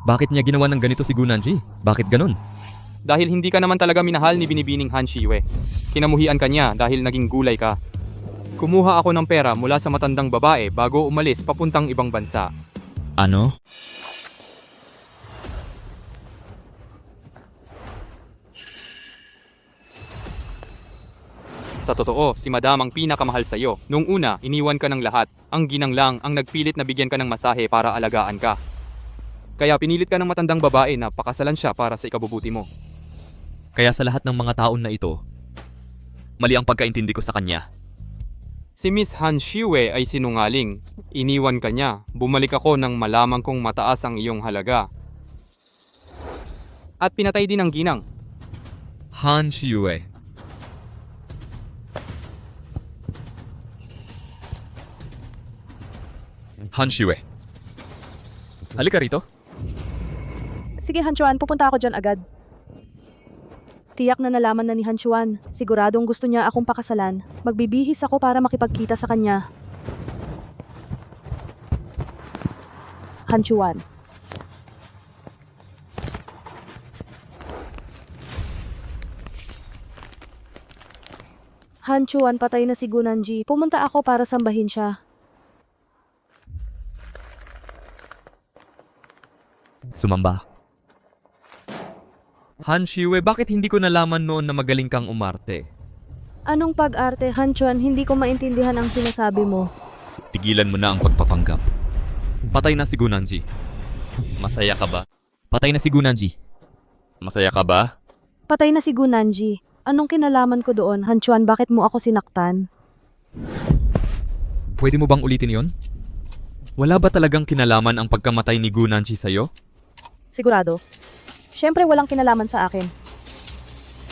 Bakit niya ginawa ng ganito si Gunanji? Bakit ganun? Dahil hindi ka naman talaga minahal ni binibining Han Shiyue. Kinamuhian ka niya dahil naging gulay ka. Kumuha ako ng pera mula sa matandang babae bago umalis papuntang ibang bansa. Ano? Sa totoo, si Madam ang pinakamahal sa iyo. Noong una, iniwan ka ng lahat. Ang ginang lang ang nagpilit na bigyan ka ng masahe para alagaan ka. Kaya pinilit ka ng matandang babae na pakasalan siya para sa ikabubuti mo. Kaya sa lahat ng mga taon na ito, mali ang pagkaintindi ko sa kanya. Si Miss Han Shiyue ay sinungaling. Iniwan ka niya. Bumalik ako nang malaman kong mataas ang iyong halaga. At pinatay din ang ginang. Han Shiyue. Han Shiyue. Halika rito. Sige, Hanchuan, pupunta ako dyan agad. Tiyak na nalaman na ni Hanchuan. Siguradong gusto niya akong pakasalan. Magbibihis ako para makipagkita sa kanya. Hanchuan. Hanchuan, patay na si Gunanji. Pumunta ako para sambahin siya. Sumamba. Han Shiyue, bakit hindi ko nalaman noon na magaling kang umarte? Anong pag-arte, Hanchuan? Hindi ko maintindihan ang sinasabi mo. Tigilan mo na ang pagpapanggap. Patay na si Gunanji. Masaya ka ba? Patay na si Gunanji. Masaya ka ba? Patay na si Gunanji. Anong kinalaman ko doon? Hanchuan, bakit mo ako sinaktan? Pwede mo bang ulitin yon? Wala ba talagang kinalaman ang pagkamatay ni Gunanji sa'yo? Sigurado. Siyempre walang kinalaman sa akin.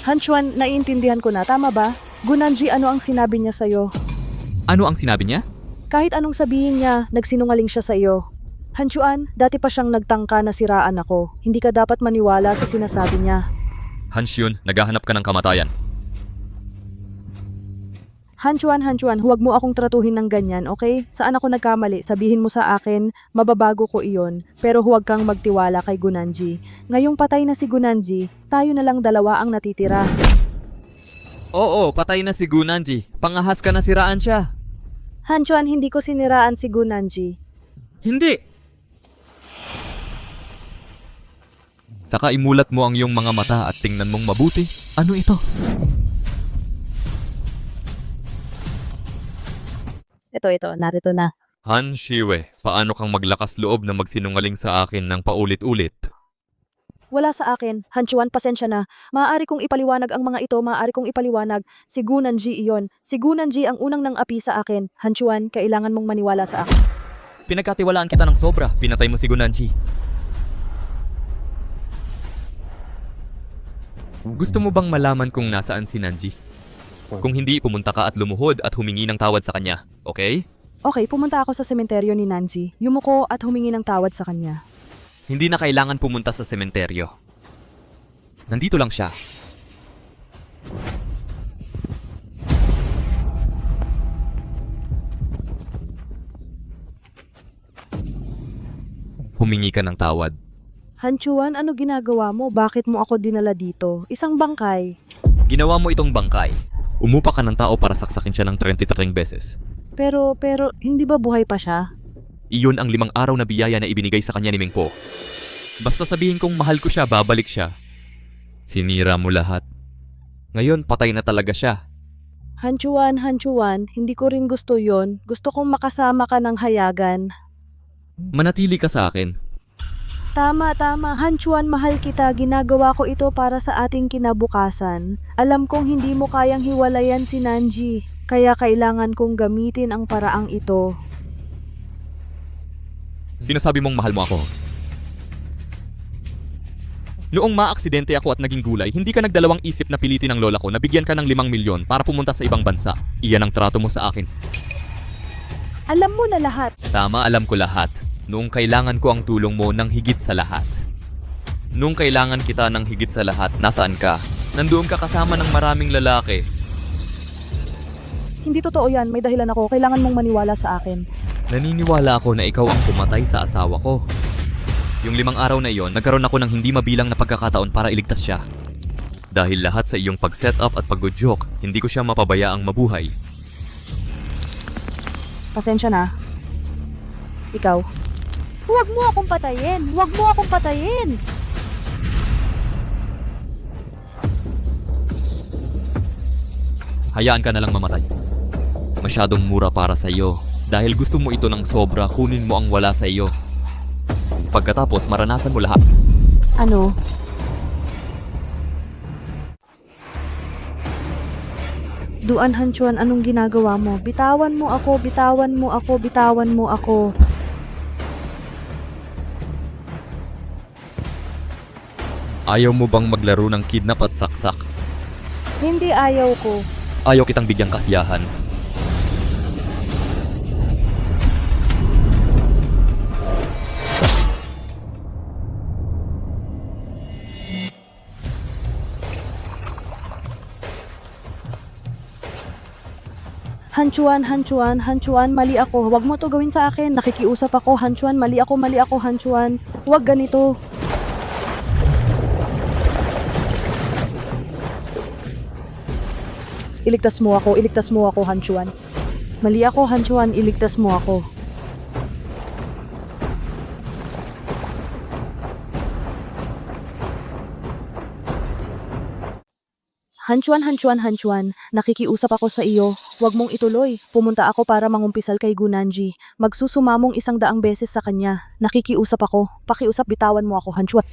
Hanchuan, naiintindihan ko na. Tama ba? Gunanji, ano ang sinabi niya sa'yo? Ano ang sinabi niya? Kahit anong sabihin niya, nagsinungaling siya sa iyo. Hanchuan, dati pa siyang nagtangka na siraan ako. Hindi ka dapat maniwala sa sinasabi niya. Hansyun, naghahanap ka ng kamatayan. Hanchuan, huwag mo akong tratuhin ng ganyan, okay? Saan ako nagkamali? Sabihin mo sa akin, mababago ko iyon. Pero huwag kang magtiwala kay Gunanji. Ngayong patay na si Gunanji, tayo na lang dalawa ang natitira. Oo, patay na si Gunanji. Pangahas ka na siraan siya. Hanchuan, hindi ko siniraan si Gunanji. Hindi. Saka imulat mo ang iyong mga mata at tingnan mong mabuti. Ano ito? Ito, narito na. Han Shiwe, paano kang maglakas loob na magsinungaling sa akin ng paulit-ulit? Wala sa akin. Hanchuan, pasensya na. Maaari kong ipaliwanag ang mga ito, maaari kong ipaliwanag. Si Gunanji iyon. Si Gunanji ang unang nang api sa akin. Hanchuan, kailangan mong maniwala sa akin. Pinagkatiwalaan kita ng sobra. Pinatay mo si Gunanji. Gusto mo bang malaman kung nasaan si Nanji? Kung hindi, pumunta ka at lumuhod at humingi ng tawad sa kanya. Okay? Okay, pumunta ako sa sementeryo ni Nancy. Yumuko at humingi ng tawad sa kanya. Hindi na kailangan pumunta sa sementeryo. Nandito lang siya. Humingi ka ng tawad. Hanchuan, ano ginagawa mo? Bakit mo ako dinala dito? Isang bangkay. Ginawa mo itong bangkay. Umupa ka ng tao para saksakin siya ng 33 beses. Pero, hindi ba buhay pa siya? Iyon ang 5 araw na biyaya na ibinigay sa kanya ni Mingpo. Basta sabihin kong mahal ko siya, babalik siya. Sinira mo lahat. Ngayon, patay na talaga siya. Hanchuan, hindi ko rin gusto yon. Gusto kong makasama ka ng hayagan. Manatili ka sa akin. Tama. Hanchuan, mahal kita. Ginagawa ko ito para sa ating kinabukasan. Alam kong hindi mo kayang hiwalayan si Nanji. Kaya kailangan kong gamitin ang paraang ito. Sinasabi mong mahal mo ako. Noong maaksidente ako at naging gulay, hindi ka nagdalawang isip na pilitin ng lola ko na bigyan ka ng 5 milyon para pumunta sa ibang bansa. Iyan ang trato mo sa akin. Alam mo na lahat. Tama, alam ko lahat. Noong kailangan ko ang tulong mo ng higit sa lahat. Noong kailangan kita ng higit sa lahat, nasaan ka? Nandoon ka kasama ng maraming lalaki. Hindi totoo yan. May dahilan ako. Kailangan mong maniwala sa akin. Naniniwala ako na ikaw ang pumatay sa asawa ko. Yung 5 araw na iyon, nagkaroon ako ng hindi mabilang na pagkakataon para iligtas siya. Dahil lahat sa iyong pag-set up at pag-joke, hindi ko siya mapabayaang mabuhay. Pasensya na. Ikaw. Huwag mo akong patayin! Huwag mo akong patayin! Hayaan ka na lang mamatay. Masyadong mura para sa iyo. Dahil gusto mo ito ng sobra, kunin mo ang wala sa iyo. Pagkatapos, maranasan mo lahat. Ano? Duan, Hanchuan, anong ginagawa mo? Bitawan mo ako, bitawan mo ako, bitawan mo ako. Ayaw mo bang maglaro ng kidnap at saksak? Hindi, ayaw ko. Ayaw kitang bigyang kasiyahan. Hanchuan, mali ako. Huwag mo to gawin sa akin. Nakikiusap ako, Hanchuan, mali ako, Hanchuan. Huwag ganito. Iligtas mo ako, Hanchuan. Mali ako, Hanchuan, iligtas mo ako. Hanchuan, nakikiusap ako sa iyo. Huwag mong ituloy. Pumunta ako para mangumpisal kay Gunanji. Magsusumamong 100 beses sa kanya. Nakikiusap ako. Pakiusap, bitawan mo ako, Hanchuan.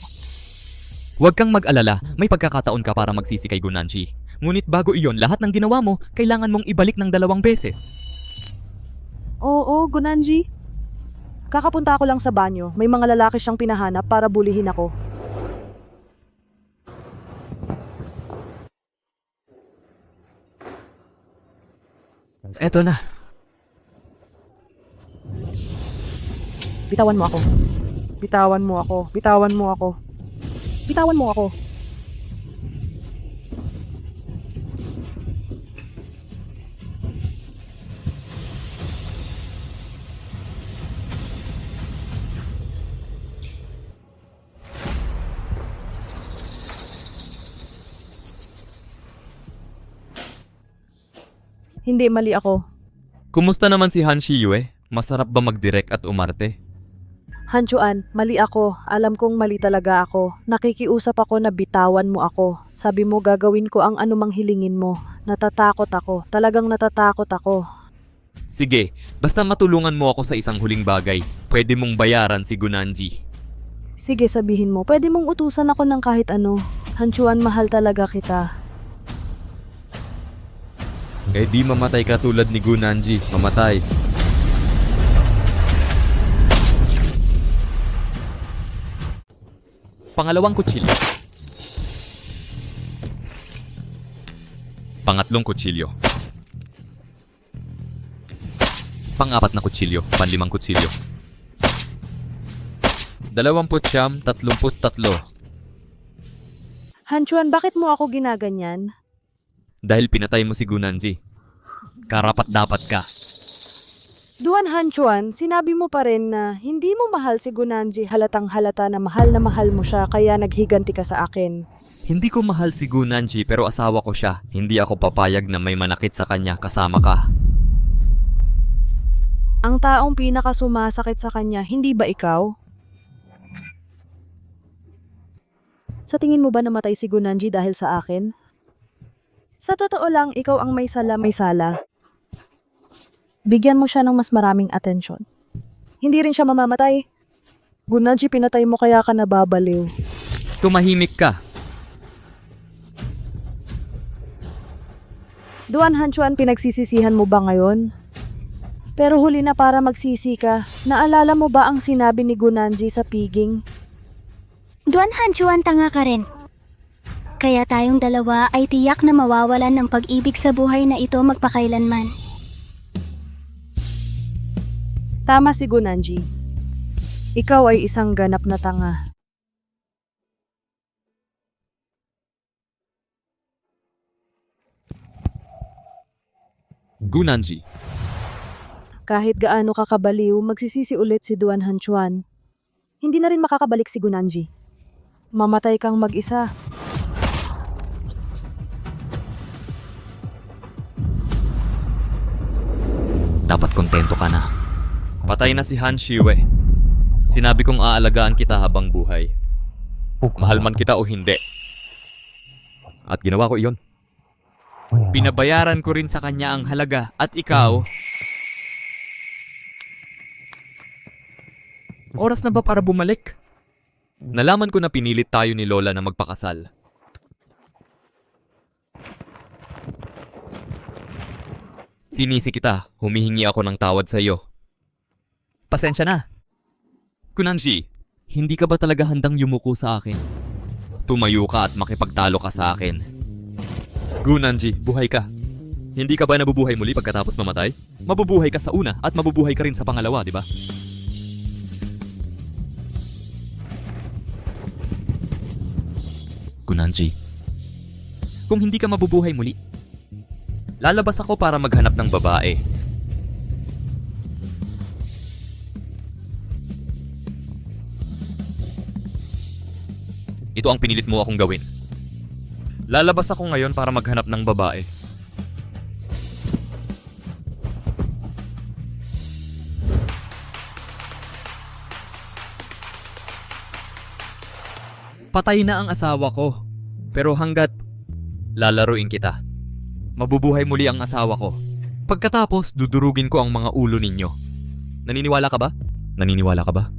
Huwag kang mag-alala, may pagkakataon ka para magsisi kay Gunanji. Ngunit bago iyon, lahat ng ginawa mo, kailangan mong ibalik ng 2 beses. Oo, Gunanji. Kakapunta ako lang sa banyo. May mga lalaki siyang pinahanap para bulihin ako. Eto na. Bitawan mo ako. Bitawan mo ako. Bitawan mo ako. Bitawan mo ako. Hindi, mali ako. Kumusta naman si Han Shiyue? Masarap ba mag-direct at umarte? Hanchuan, mali ako. Alam kong mali talaga ako. Nakikiusap ako na bitawan mo ako. Sabi mo gagawin ko ang anumang hilingin mo. Natatakot ako. Talagang natatakot ako. Sige, basta matulungan mo ako sa isang huling bagay. Pwede mong bayaran si Gunanji. Sige, sabihin mo. Pwede mong utusan ako ng kahit ano. Hanchuan, mahal talaga kita. Eh di mamatay ka tulad ni Gunanji. Mamatay. Pangalawang kutsilyo. Pangatlong kutsilyo. Pang-4 na kutsilyo. Panlimang kutsilyo. 29, 33. Hanchuan, bakit mo ako ginaganyan? Dahil pinatay mo si Gunanji. Karapat dapat ka. Duan Hanchuan, sinabi mo pa rin na hindi mo mahal si Gunanji, halatang halata na mahal mo siya kaya naghiganti ka sa akin. Hindi ko mahal si Gunanji pero asawa ko siya. Hindi ako papayag na may manakit sa kanya kasama ka. Ang taong pinakasumasakit sa kanya, hindi ba ikaw? Sa tingin mo ba namatay si Gunanji dahil sa akin? Sa totoo lang, ikaw ang may sala. Bigyan mo siya ng mas maraming atensyon. Hindi rin siya mamamatay. Gunanji, pinatay mo kaya ka nababaliw. Tumahimik ka. Duan Hanchuan, pinagsisisihan mo ba ngayon? Pero huli na para magsisi ka. Naalala mo ba ang sinabi ni Gunanji sa piging? Duan Hanchuan, tanga ka rin. Kaya tayong dalawa ay tiyak na mawawalan ng pag-ibig sa buhay na ito magpakailanman. Tama si Gunanji. Ikaw ay isang ganap na tanga. Gunanji. Kahit gaano ka kabaliw, magsisisi ulit si Duan Hanchuan. Hindi na rin makakabalik si Gunanji. Mamatay kang mag-isa. Dapat kontento ka na. Patay na si Han Shiyue. Sinabi kong aalagaan kita habang buhay. Mahal man kita o hindi. At ginawa ko iyon. Pinabayaran ko rin sa kanya ang halaga at ikaw... Oras na ba para bumalik? Nalaman ko na pinilit tayo ni Lola na magpakasal. Sinisi kita, humihingi ako ng tawad sa iyo. Pasensya na. Gunanji, hindi ka ba talaga handang yumuko sa akin? Tumayo ka at makipagtalo ka sa akin. Gunanji, buhay ka. Hindi ka ba nabubuhay muli pagkatapos mamatay? Mabubuhay ka sa una at mabubuhay ka rin sa pangalawa, di ba? Gunanji, kung hindi ka mabubuhay muli, lalabas ako para maghanap ng babae. Ito ang pinilit mo akong gawin. Lalabas ako ngayon para maghanap ng babae. Patay na ang asawa ko. Pero hanggat lalaruin kita, mabubuhay muli ang asawa ko. Pagkatapos, dudurugin ko ang mga ulo ninyo. Naniniwala ka ba? Naniniwala ka ba?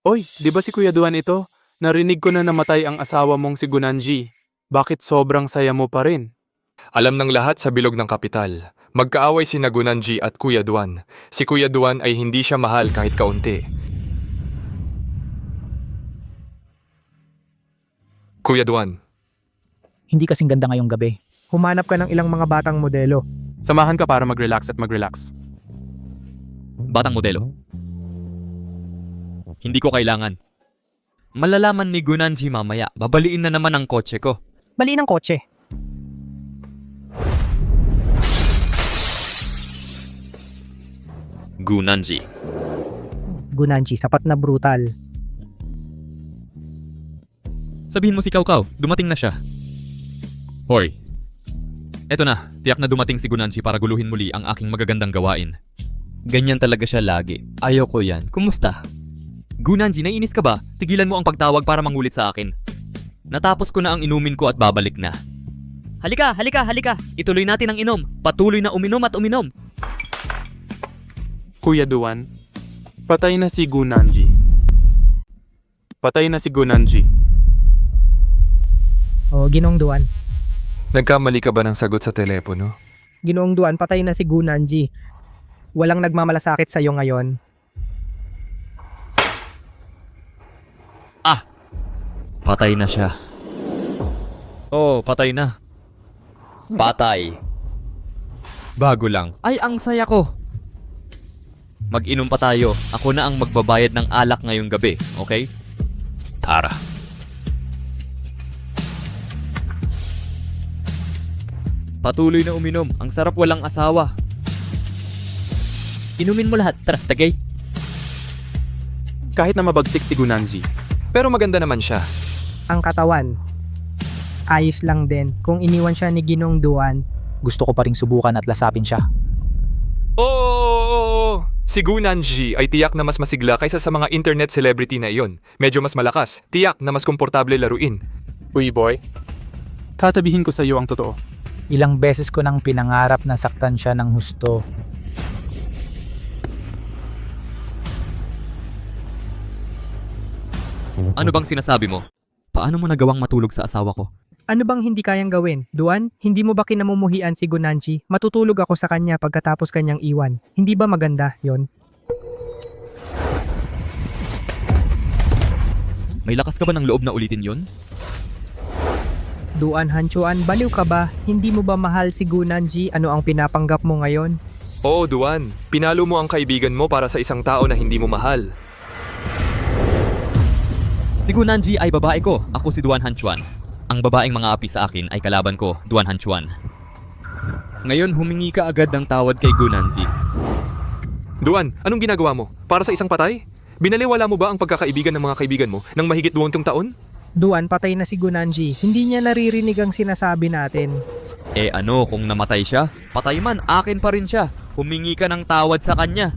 Oy, di ba si Kuya Duan ito? Narinig ko na namatay ang asawa mong si Gunanji. Bakit sobrang saya mo pa rin? Alam ng lahat sa bilog ng kapital. Magkaaway si Gunanji at Kuya Duan. Si Kuya Duan ay hindi siya mahal kahit kaunti. Kuya Duan, Hindi kasing ganda ngayong gabi. Humanap ka ng ilang mga batang modelo. Samahan ka para mag-relax at mag-relax. Batang modelo. Hindi ko kailangan. Malalaman ni Gunanji mamaya, babaliin na naman ang kotse ko. Bali ng kotse. Gunanji. Gunanji, sapat na brutal. Sabihin mo si Kaukaw, dumating na siya. Hoy. Eto na, tiyak na dumating si Gunanji para guluhin muli ang aking magagandang gawain. Ganyan talaga siya lagi. Ayaw ko yan. Kumusta? Gunanji, naiinis ka ba? Tigilan mo ang pagtawag para mangulit sa akin. Natapos ko na ang inumin ko at babalik na. Halika, halika, halika. Ituloy natin ang inom. Patuloy na uminom at uminom. Kuya Duan, patay na si Gunanji. Patay na si Gunanji. O, Ginoong Duan. nagkamali ka ba ng sagot sa telepono? Ginoong Duan, patay na si Gunanji. Walang nagmamalasakit sa'yo ngayon. Patay na siya. Oh, patay na. Patay. Bago lang. Ay, ang saya ko. Mag-inom pa tayo. Ako na ang magbabayad ng alak ngayong gabi, okay? Tara. Patuloy na uminom. Ang sarap walang asawa. Inumin mo lahat. Tara, tagay. Kahit na mabagsik si Gunanji, pero maganda naman siya. Ang katawan, ayos lang din. Kung iniwan siya ni Ginoong Duan, Gusto ko pa ring subukan at lasapin siya. Oo! Si Gunanji ay tiyak na mas masigla kaysa sa mga internet celebrity na iyon. Medyo mas malakas. Tiyak na mas komportable laruin. Uy boy, tatabihin ko sa iyo ang totoo. Ilang beses ko nang pinangarap na saktan siya ng husto. Ano bang sinasabi mo? Paano mo nagawang matulog sa asawa ko? ano bang hindi kayang gawin? Duan, hindi mo ba kinamumuhian si Gunanji? Matutulog ako sa kanya pagkatapos kanyang iwan. Hindi ba maganda yon? May lakas ka ba ng loob na ulitin yon? Duan Hanchuan, baliw ka ba? Hindi mo ba mahal si Gunanji? Ano ang pinapanggap mo ngayon? Oo, Duan. Pinalo mo ang kaibigan mo para sa isang tao na hindi mo mahal. Si Gunanji ay babae ko. Ako si Duan Hanchuan. Ang babaeng mga api sa akin ay kalaban ko, Duan Hanchuan. Ngayon humingi ka agad ng tawad kay Gunanji. Duan, anong ginagawa mo? Para sa isang patay? Binaliwala mo ba ang pagkakaibigan ng mga kaibigan mo ng mahigit 20 taon? Duan, patay na si Gunanji. Hindi niya naririnig ang sinasabi natin. Eh ano kung namatay siya? Patay man, akin pa rin siya. Humingi ka ng tawad sa kanya.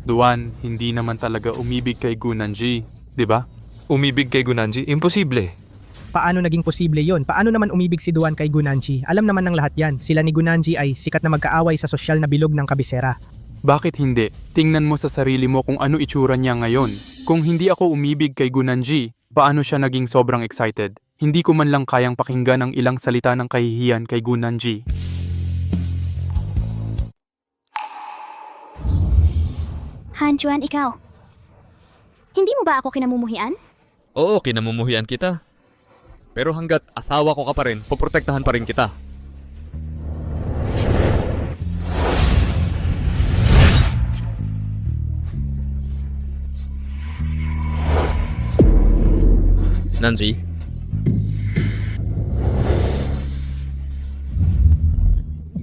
Duan, hindi naman talaga umibig kay Gunanji, di ba? Umibig kay Gunanji? Imposible. Paano naging posible yon? Paano naman umibig si Duan kay Gunanji? Alam naman ng lahat yan. Sila ni Gunanji ay sikat na magkaaway sa sosyal na bilog ng kabisera. Bakit hindi? Tingnan mo sa sarili mo kung ano itsura niya ngayon. Kung hindi ako umibig kay Gunanji, paano siya naging sobrang excited? Hindi ko man lang kayang pakinggan ang ilang salita ng kahihiyan kay Gunanji. Hanchuan, ikaw. Hindi mo ba ako kinamumuhian? Oo, kinamumuhian kita. Pero hanggat asawa ko ka pa rin, poprotektahan pa rin kita. Nanji?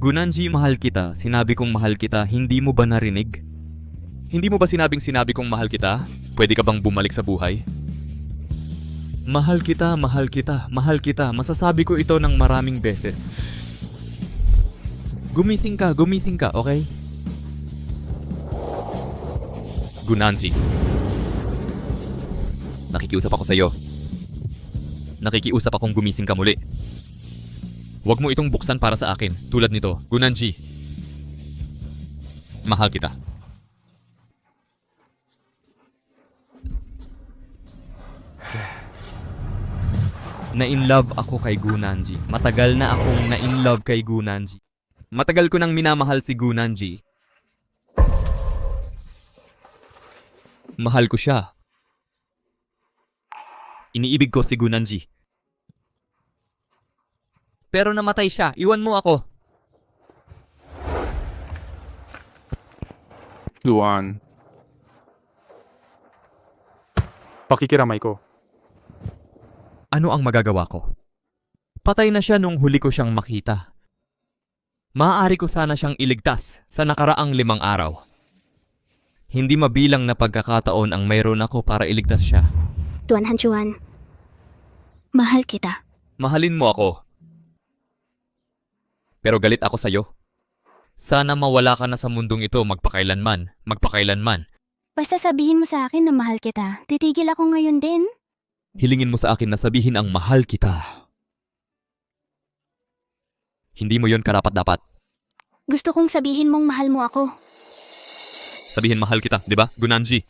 Gunanji, mahal kita. Sinabi kong mahal kita, hindi mo ba narinig? Hindi mo ba sinabing sinabi kong mahal kita? Pwede ka bang bumalik sa buhay? Mahal kita, mahal kita, mahal kita. Masasabi ko ito ng maraming beses. Gumising ka, okay? Gunanji. Nakikiusap ako sa'yo. Nakikiusap akong gumising ka muli. Huwag mo itong buksan para sa akin, tulad nito, Gunanji. Mahal kita. Na-in-love ako kay Gunanji. Matagal na akong na-in-love kay Gunanji. Matagal ko nang minamahal si Gunanji. Mahal ko siya. Iniibig ko si Gunanji. Pero namatay siya. Iwan mo ako. Duan. Pakikiramay ko. Ano ang magagawa ko? Patay na siya nung huli ko siyang makita. Maaari ko sana siyang iligtas sa nakaraang 5 araw. Hindi mabilang na pagkakataon ang mayroon ako para iligtas siya. Duan Hanchuan, mahal kita. Mahalin mo ako. Pero galit ako sa'yo. Sana mawala ka na sa mundong ito magpakailanman. Basta sabihin mo sa akin na mahal kita. Titigil ako ngayon din. Hilingin mo sa akin na sabihin ang mahal kita. Hindi mo yon karapat-dapat. Gusto kong sabihin mong mahal mo ako. Sabihin mahal kita, di ba, Gunanji?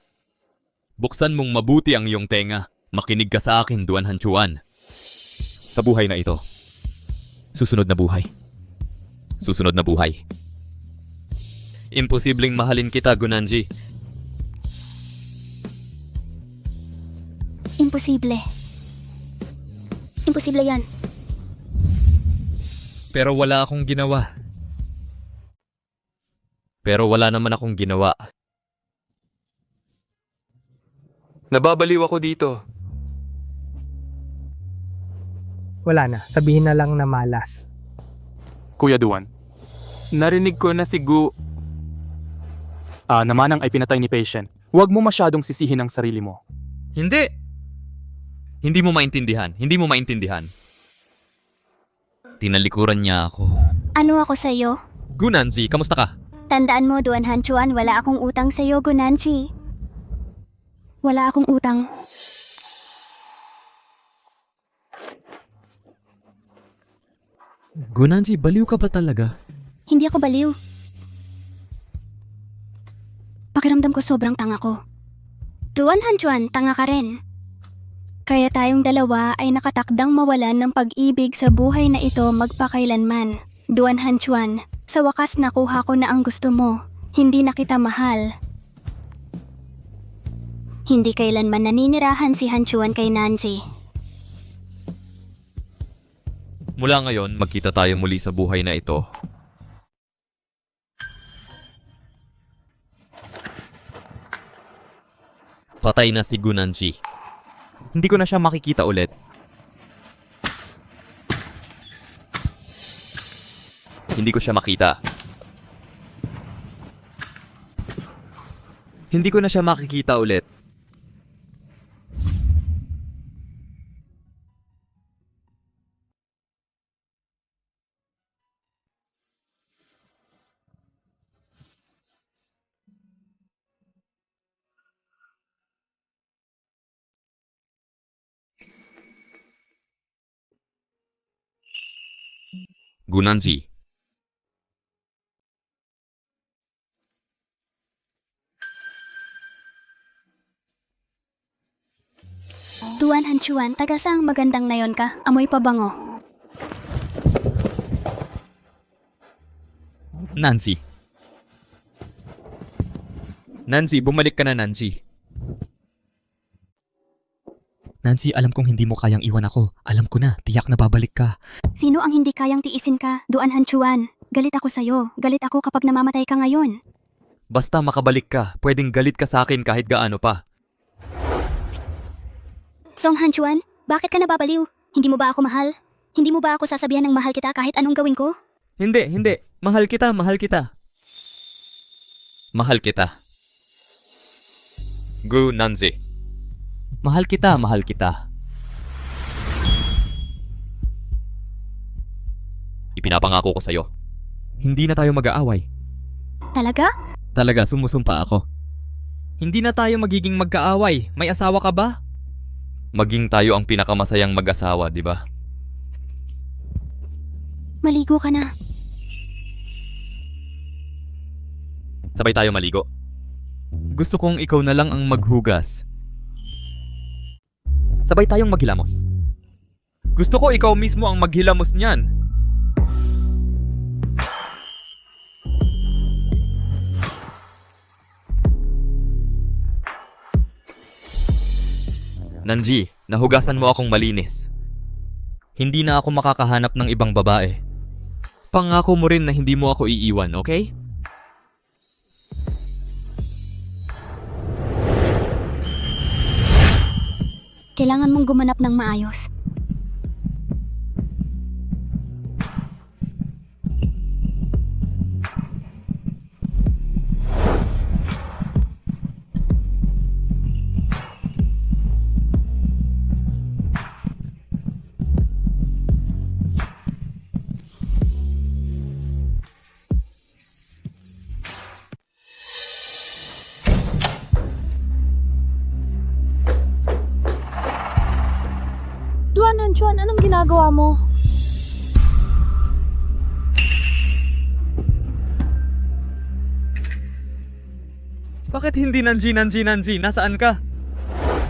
Buksan mong mabuti ang iyong tenga. Makinig ka sa akin, Duan Hanchuan. Sa buhay na ito. Susunod na buhay. Imposibleng mahalin kita, Gunanji. Imposible. Imposible yan. Pero wala akong ginawa. Pero wala naman akong ginawa. Nababaliw ako dito. Wala na, sabihin na lang na malas. Kuya Duan. Narinig ko na si namanang ay pinatay ni patient. Huwag mo masyadong sisihin ang sarili mo. Hindi. Hindi mo maintindihan. Tinalikuran niya ako. Ano ako sa'yo? Gunanji, kamusta ka? Tandaan mo, Duan Hanchuan, wala akong utang sa'yo, Gunanji. Wala akong utang. Gunanji, baliw ka ba talaga? Hindi ako baliw. Pakiramdam ko sobrang tanga ko. Duan Hanchuan, tanga ka rin. Kaya tayong dalawa ay nakatakdang mawalan ng pag-ibig sa buhay na ito magpakailanman. Duan Hanchuan, sa wakas nakuha ko na ang gusto mo. Hindi na kita mahal. Hindi kailanman naninirahan si Hanchuan kay Nanji. Mula ngayon, magkita tayo muli sa buhay na ito. Patay na si Gunanji. Hindi ko na siya makikita ulit. Hindi ko siya makita. Hindi ko na siya makikita ulit. Gunanji. Duan Hanchuan, taga saang magandang nayon ka? Amoy pabango. Nancy. Nancy, bumalik ka na, Nancy. Nancy, alam kong hindi mo kayang iwan ako. Alam ko na, tiyak na babalik ka. Sino ang hindi kayang tiisin ka, Duan Hanchuan? Galit ako sa'yo. Galit ako kapag namamatay ka ngayon. Basta makabalik ka, pwedeng galit ka sa akin kahit gaano pa. Song Hanchuan, bakit ka nababaliw? Hindi mo ba ako mahal? Hindi mo ba ako sasabihan ng mahal kita kahit anong gawin ko? Hindi. Mahal kita. Mahal kita. Gunanji. Mahal kita. Ipinapangako ko sa'yo. Hindi na tayo mag-aaway. Talaga? Talaga, sumusumpa ako. Hindi na tayo magiging magkaaway. May asawa ka ba? Maging tayo ang pinakamasayang mag-asawa, di ba? Maligo ka na. Sabay tayo maligo. Gusto kong ikaw na lang ang maghugas. Sabay tayong maghilamos. Gusto ko ikaw mismo ang maghilamos niyan. Nanji, nahugasan mo akong malinis. Hindi na ako makakahanap ng ibang babae. Pangako mo rin na hindi mo ako iiwan, okay? Kailangan mong gumanap ng maayos. Duan Hanchuan, anong ginagawa mo? Bakit hindi Nanji? Nasaan ka?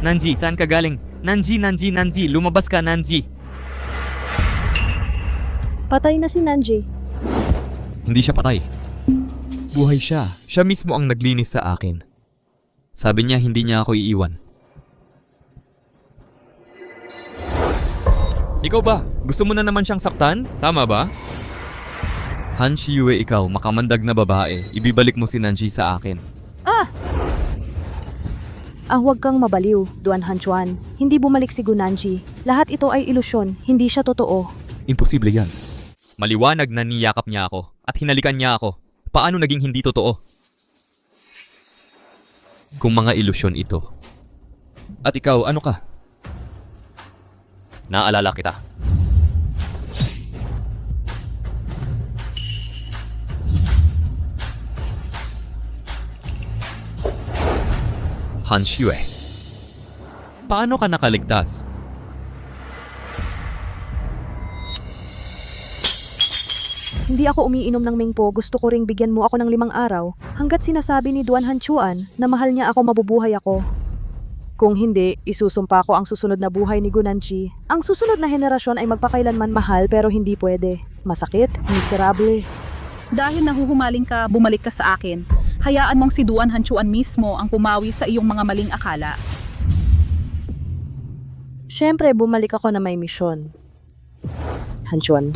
Nanji, saan ka galing? Nanji, lumabas ka Nanji. Patay na si Nanji. Hindi siya patay. Buhay siya. Siya mismo ang naglinis sa akin. Sabi niya hindi niya ako iiwan. Ikaw ba? Gusto mo na naman siyang saktan? Tama ba? Han Shiyue, ikaw, makamandag na babae. Ibibalik mo si Nanji sa akin. Huwag kang mabaliw, Duan Hanchuan. Hindi bumalik si Gunanji. Lahat ito ay ilusyon, hindi siya totoo. Imposible yan. Maliwanag na niyakap niya ako at hinalikan niya ako. Paano naging hindi totoo? Kung mga ilusyon ito. At ikaw, ano ka? Naalala kita. Han Shiyue. Paano ka nakaligtas? Hindi ako umiinom ng Mingpo, gusto ko ring bigyan mo ako ng 5 araw hanggat sinasabi ni Duan Hanchuan na mahal niya ako, mabubuhay ako. Kung hindi, isusumpa ko ang susunod na buhay ni Gunanji. Ang susunod na henerasyon ay magpakailanman mahal pero hindi pwede. Masakit, miserable. Dahil nahuhumaling ka, bumalik ka sa akin. Hayaan mong si Duan Hanchuan mismo ang pumawi sa iyong mga maling akala. Siyempre, bumalik ako na may misyon. Hanchuan.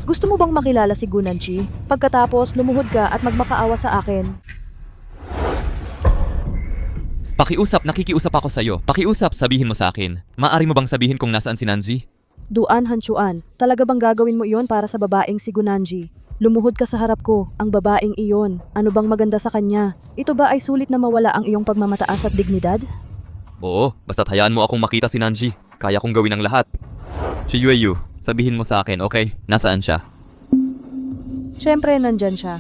Gusto mo bang makilala si Gunanji? Pagkatapos, lumuhod ka at magmakaawa sa akin. Nakikiusap ako sa'yo. Pakiusap, sabihin mo sa akin. Maari mo bang sabihin kung nasaan si Nanji? Duan Hanchuan, talaga bang gagawin mo iyon para sa babaeng si Gunanji? Lumuhod ka sa harap ko, ang babaeng iyon. Ano bang maganda sa kanya? Ito ba ay sulit na mawala ang iyong pagmamataas at dignidad? Oo, basta't hayaan mo akong makita si Nanji. Kaya kong gawin ang lahat. Shiyue, sabihin mo sa akin, okay? Nasaan siya? Siyempre, nandyan siya.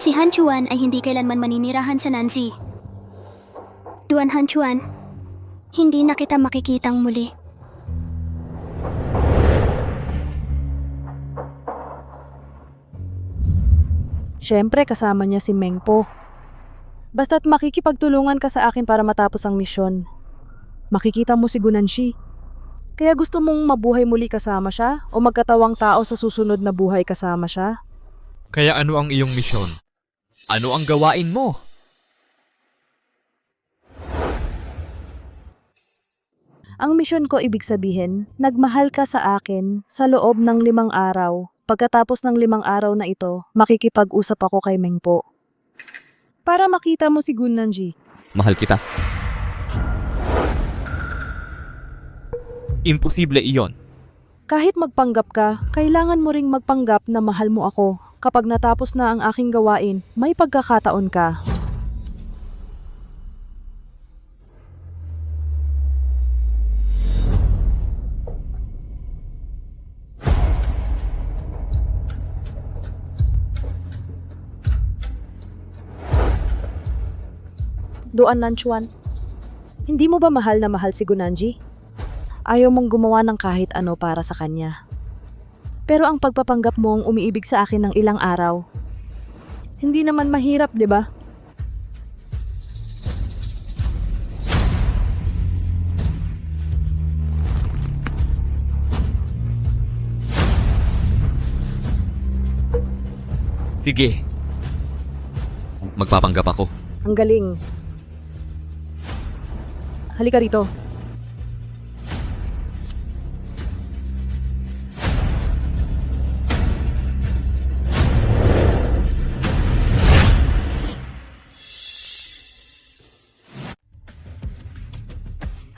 Si Hanchuan ay hindi kailanman maninirahan sa Nanji. Duan Hanchuan, hindi na kita makikitang muli. Siyempre, kasama niya si Mengpo. Basta't makikipagtulungan ka sa akin para matapos ang misyon. Makikita mo si Gunanji. Kaya gusto mong mabuhay muli kasama siya o magkatawang tao sa susunod na buhay kasama siya? Kaya ano ang iyong misyon? Ano ang gawain mo? Ang misyon ko ibig sabihin, nagmahal ka sa akin sa loob ng 5 araw. Pagkatapos ng 5 araw na ito, makikipag-usap ako kay Mengpo. Para makita mo si Gunanji. Mahal kita. Imposible iyon. Kahit magpanggap ka, kailangan mo ring magpanggap na mahal mo ako. Kapag natapos na ang aking gawain, may pagkakataon ka. Duan Nanchuan, hindi mo ba mahal na mahal si Gunanji? Ayaw mong gumawa ng kahit ano para sa kanya. Pero ang pagpapanggap mong umiibig sa akin ng ilang araw, hindi naman mahirap, di ba? Sige. Magpapanggap ako. Ang galing. Halika rito.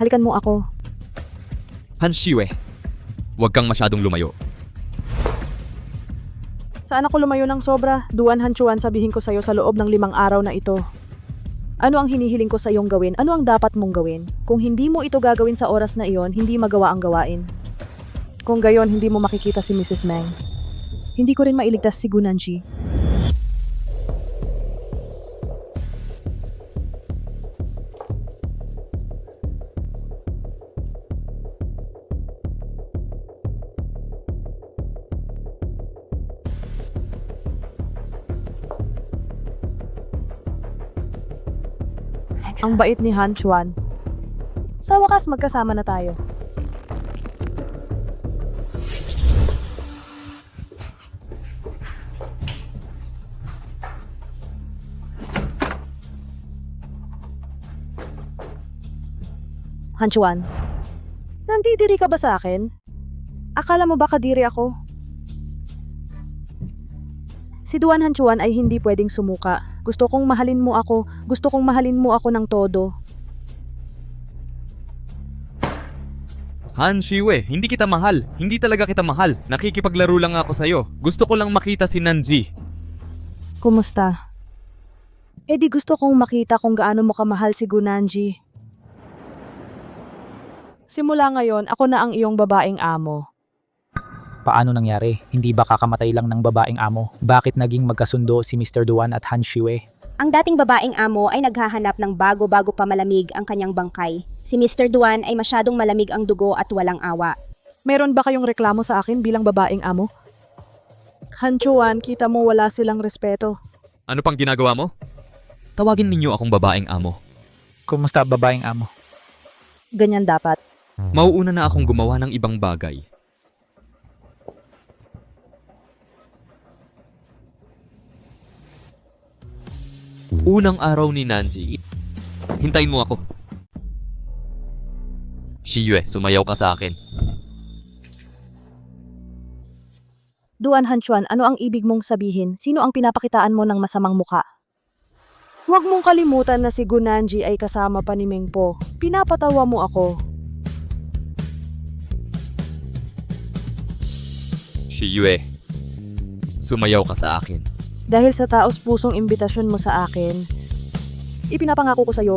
Halikan mo ako. Han Shiyue, huwag kang masyadong lumayo. Saan ako lumayo ng sobra? Duan Hanchuan, sabihin ko sa'yo sa loob ng 5 araw na ito. Ano ang hinihiling ko sa iyong gawin? Ano ang dapat mong gawin? Kung hindi mo ito gagawin sa oras na iyon, hindi magawa ang gawain. Kung gayon, hindi mo makikita si Mrs. Meng. Hindi ko rin mailigtas si Gunanji. Ang bait ni Han Chuan. Sa wakas, magkasama na tayo. Han Chuan, nandidiri ka ba sa akin? Akala mo ba kadiri ako? Si Duan Han Chuan ay hindi pwedeng sumuka. Gusto kong mahalin mo ako. Gusto kong mahalin mo ako ng todo. Han Shiyue, hindi kita mahal. Hindi talaga kita mahal. Nakikipaglaro lang ako sa'yo. Gusto ko lang makita si Nanji. Kumusta? Eh di gusto kong makita kung gaano mo kamahal si Gunanji. Simula ngayon, ako na ang iyong babaeng amo. Paano nangyari? Hindi ba kakamatay lang ng babaeng amo? Bakit naging magkasundo si Mr. Duan at Han Shiyue? Ang dating babaeng amo ay naghahanap ng bago-bago pa malamig ang kanyang bangkay. Si Mr. Duan ay masyadong malamig ang dugo at walang awa. Meron ba kayong reklamo sa akin bilang babaeng amo? Han Chuan, kita mo wala silang respeto. Ano pang ginagawa mo? Tawagin ninyo akong babaeng amo. Kumusta babaeng amo? Ganyan dapat. Mauuna na akong gumawa ng ibang bagay. Unang araw ni Nanji. Hintayin mo ako. Shiyue, sumayaw ka sa akin. Duan Han Chuan, ano ang ibig mong sabihin? Sino ang pinapakitaan mo ng masamang muka? Huwag mong kalimutan na si Gunanji ay kasama pa ni Mengpo. Pinapatawa mo ako. Shiyue, sumayaw ka sa akin. Dahil sa taos-pusong imbitasyon mo sa akin, ipinapangako ko sa'yo.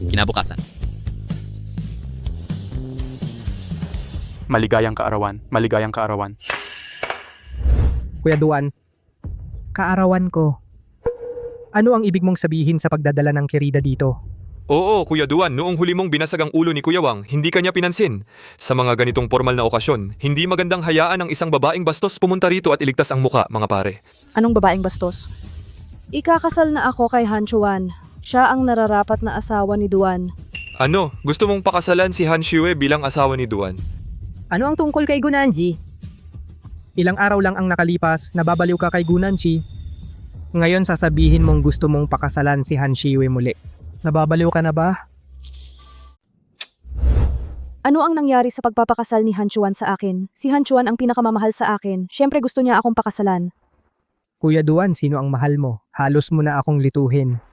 Kinabukasan. Maligayang kaarawan, maligayang kaarawan. Kuya Duan, kaarawan ko. Ano ang ibig mong sabihin sa pagdadala ng Kirida dito? Oo, Kuya Duan, noong huli mong binasag ang ulo ni Kuya Wang, hindi kanya pinansin. Sa mga ganitong formal na okasyon, hindi magandang hayaan ang isang babaeng bastos pumunta rito at iligtas ang muka, mga pare. Anong babaeng bastos? Ikakasal na ako kay Han Chuan. Siya ang nararapat na asawa ni Duan. Ano, gusto mong pakasalan si Han Shiyue bilang asawa ni Duan? Ano ang tungkol kay Gunanji? Ilang araw lang ang nakalipas, nababaliw ka kay Gunanji. Ngayon sasabihin mong gusto mong pakasalan si Han Shiyue muli. Nababaliw ka na ba? Ano ang nangyari sa pagpapakasal ni Han Chuan sa akin? Si Han Chuan ang pinakamamahal sa akin. Siyempre gusto niya akong pakasalan. Kuya Duan, sino ang mahal mo? Halos mo na akong lituhin.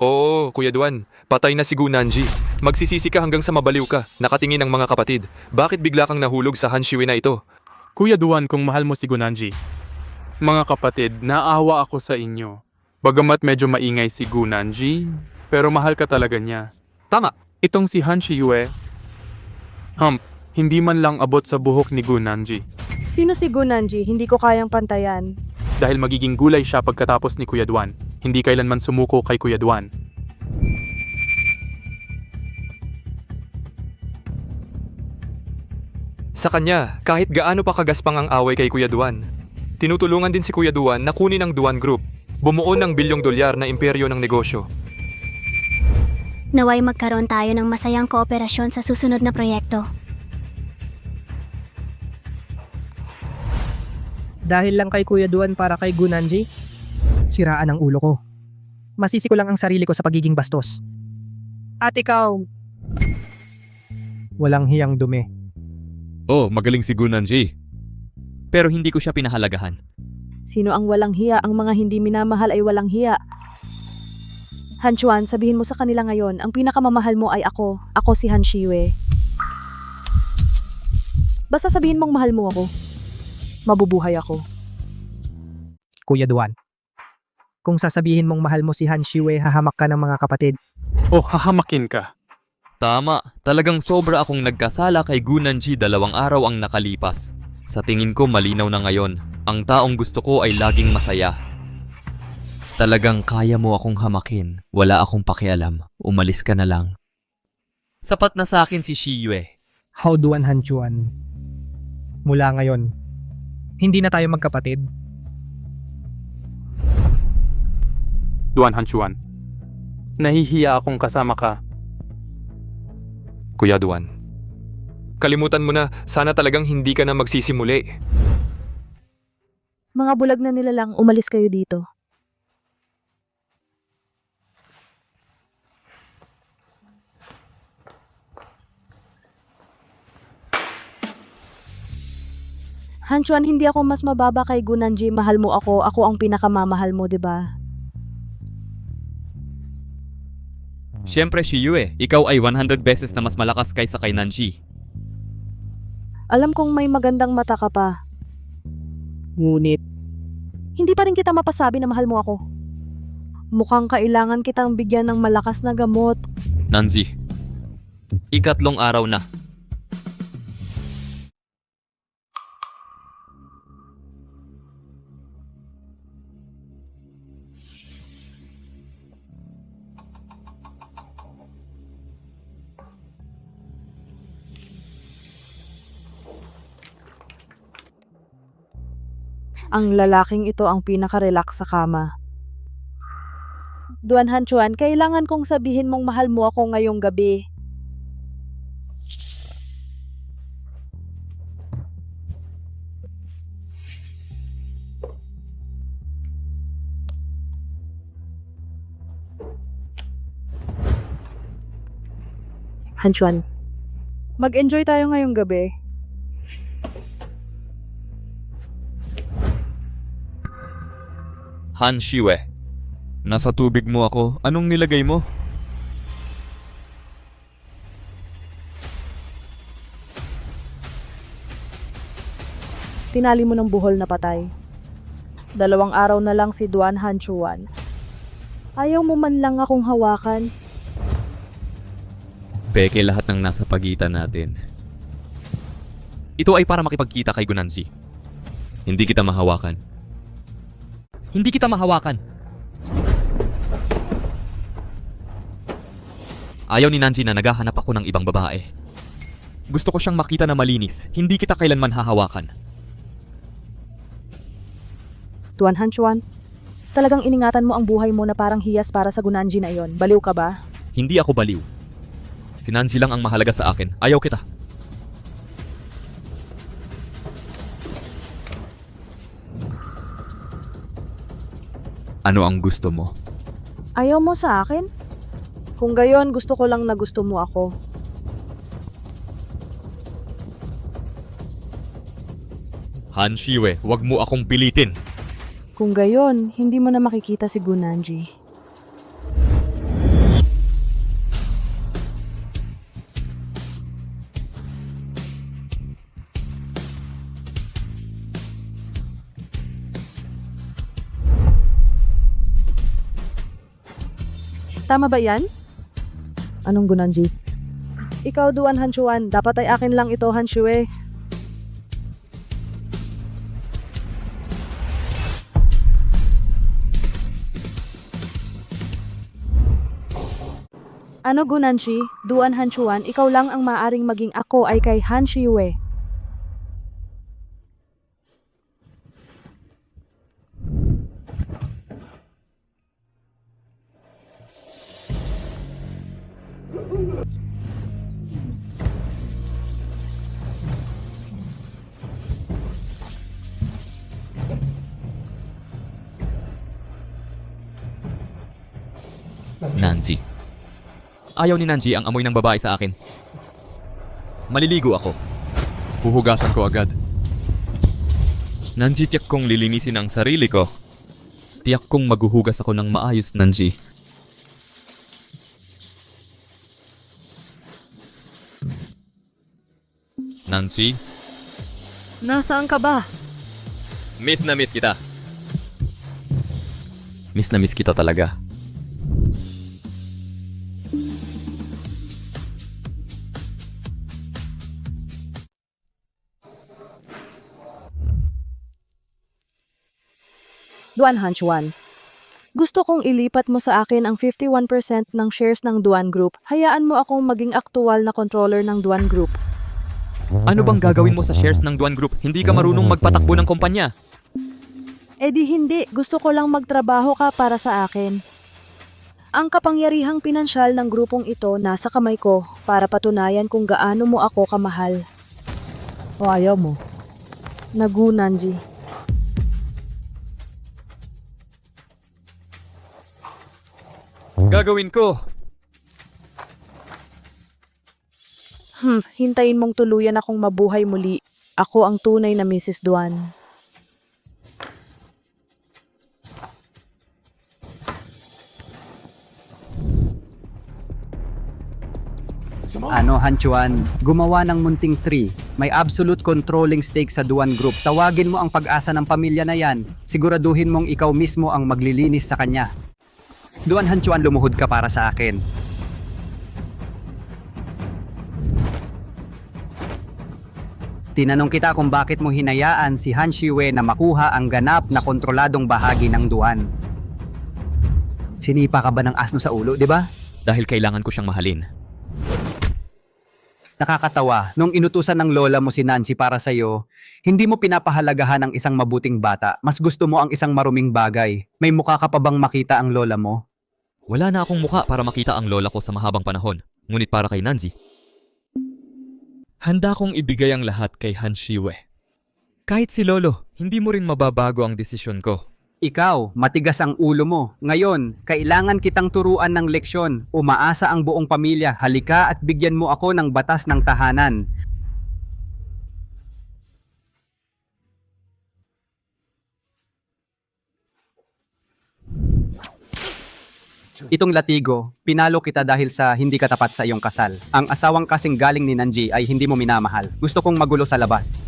Oo, Kuya Duan, patay na si Gunanji. Magsisisi ka hanggang sa mabaliw ka, nakatingin ang mga kapatid. Bakit bigla kang nahulog sa Han Shiyue na ito? Kuya Duan, kung mahal mo si Gunanji. Mga kapatid, naawa ako sa inyo. Bagamat medyo maingay si Gunanji, pero mahal ka talaga niya. Tama. Itong si Han Shiyue, hindi man lang abot sa buhok ni Gunanji. Sino si Gunanji? Hindi ko kayang pantayan. dahil magiging gulay siya pagkatapos ni Kuya Duan. Hindi kailanman sumuko kay Kuya Duan. Sa kanya, kahit gaano pa kagaspang ang away kay Kuya Duan, tinutulungan din si Kuya Duan na kunin ang Duan Group, bumuo ng bilyong dolyar na imperyo ng negosyo. Naway magkaroon tayo ng masayang kooperasyon sa susunod na proyekto. Dahil lang kay Kuya Duan para kay Gunanji, siraan ang ulo ko. Masisi ko lang ang sarili ko sa pagiging bastos. At ikaw, walang hiyang dumi. Oh, magaling si Gunanji. Pero hindi ko siya pinahalagahan. Sino ang walang hiya? Ang mga hindi minamahal ay walang hiya. Han Chuan, sabihin mo sa kanila ngayon, ang pinakamamahal mo ay ako. Ako si Han Shiwe. Basta sabihin mong mahal mo ako. Mabubuhay ako. Kuya Duan, kung sasabihin mong mahal mo si Han Shiwe, hahamak ka ng mga kapatid. O hahamakin ka. Tama, talagang sobra akong nagkasala kay Gunanji 2 araw ang nakalipas. Sa tingin ko malinaw na ngayon, ang taong gusto ko ay laging masaya. Talagang kaya mo akong hamakin, wala akong pakialam, umalis ka na lang. Sapat na sa akin si Shiyue. How Duan Han Chuan. Mula ngayon, hindi na tayo magkapatid. Duan Han Chuan. Nahihiya akong kasama ka. Kuya Duan, kalimutan mo na, sana talagang hindi ka na magsisimuli. Mga bulag na nilalang, umalis kayo dito. Han Chuan, hindi ako mas mababa kay Gunanji. Mahal mo ako. Ako ang pinakamamahal mo, di ba? Siyempre Shiyue, ikaw ay 100 beses na mas malakas kaysa kay Nanji. Alam kong may magandang mata ka pa. Ngunit, Hindi pa rin kita mapasabi na mahal mo ako. Mukhang kailangan kitang bigyan ng malakas na gamot. Nanji, 3 araw na. Ang lalaking ito ang pinaka-relax sa kama. Duan Han Chuan, kailangan kong sabihin mong mahal mo ako ngayong gabi. Han Chuan, mag-enjoy tayo ngayong gabi. Han Shiyue, nasa tubig mo ako. Anong nilagay mo? Tinali mo ng buhol na patay. 2 araw na lang si Duan Han Chuan. Ayaw mo man lang akong hawakan. Peke lahat ng nasa pagitan natin. Ito ay para makipagkita kay Gunanji. Hindi kita mahawakan. Hindi kita mahawakan. Ayaw ni Nanji na naghahanap ako ng ibang babae. Gusto ko siyang makita na malinis. Hindi kita kailanman hahawakan. Duan Han Chuan, talagang iningatan mo ang buhay mo na parang hiyas para sa Gunanji na iyon. Baliw ka ba? Hindi ako baliw. Si Nanji lang ang mahalaga sa akin. Ayaw kita. Ano ang gusto mo? Ayaw mo sa akin? Kung gayon, gusto ko lang na gusto mo ako. Han Shiyue, wag mo akong pilitin. Kung gayon, hindi mo na makikita si Gunanji. Tama ba yan? Anong Gunanji? Ikaw, Duan Han Chuan. Dapat ay akin lang ito, Han Shue. Ano Gunanji, Duan Hanchuan, ikaw lang ang maaring maging ako ay kay Han Shiyue. Nancy. Ayaw ni Nancy ang amoy ng babae sa akin. Maliligo ako. Huhugasan ko agad. Nancy, tiyak kong lilinisin ang sarili ko. Tiyak kong maghuhugas ako ng maayos, Nancy. Nancy? Nasaan ka ba? Miss na miss kita. Miss na miss kita talaga. Duan Hanchuan. Gusto kong ilipat mo sa akin ang 51% ng shares ng Duan Group. Hayaan mo akong maging aktual na controller ng Duan Group. Ano bang gagawin mo sa shares ng Duan Group? Hindi ka marunong magpatakbo ng kumpanya. Eh di hindi, gusto ko lang magtrabaho ka para sa akin. Ang kapangyarihang pinansyal ng grupong ito nasa kamay ko para patunayan kung gaano mo ako kamahal. O ayaw mo? Nagunanji. Gagawin ko. Hintayin mong tuluyan akong mabuhay muli. Ako ang tunay na Mrs. Duan. Ano, Hanchuan, gumawa ng munting tree. May absolute controlling stake sa Duan Group. Tawagin mo ang pag-asa ng pamilya na yan. Siguraduhin mong ikaw mismo ang maglilinis sa kanya. Duan Hanchuan, lumuhod ka para sa akin. Tinanong kita kung bakit mo hinayaan si Han Shiyue na makuha ang ganap na kontroladong bahagi ng Duan. Sinipa ka ba ng asno sa ulo, di ba? Dahil kailangan ko siyang mahalin. Nakakatawa, nung inutusan ng lola mo si Nancy para sa'yo, hindi mo pinapahalagahan ang isang mabuting bata. Mas gusto mo ang isang maruming bagay. May mukha ka pa bang makita ang lola mo? Wala na akong mukha para makita ang lola ko sa mahabang panahon. Ngunit para kay Nancy, handa kong ibigay ang lahat kay Han Shiyue. Kahit si Lolo, hindi mo rin mababago ang desisyon ko. Ikaw, matigas ang ulo mo. Ngayon, kailangan kitang turuan ng leksyon. Umaasa ang buong pamilya. Halika at bigyan mo ako ng batas ng tahanan. Itong latigo, pinalo kita dahil sa hindi ka tapat sa iyong kasal. Ang asawang kasing galing ni Nanji ay hindi mo minamahal. Gusto kong magulo sa labas.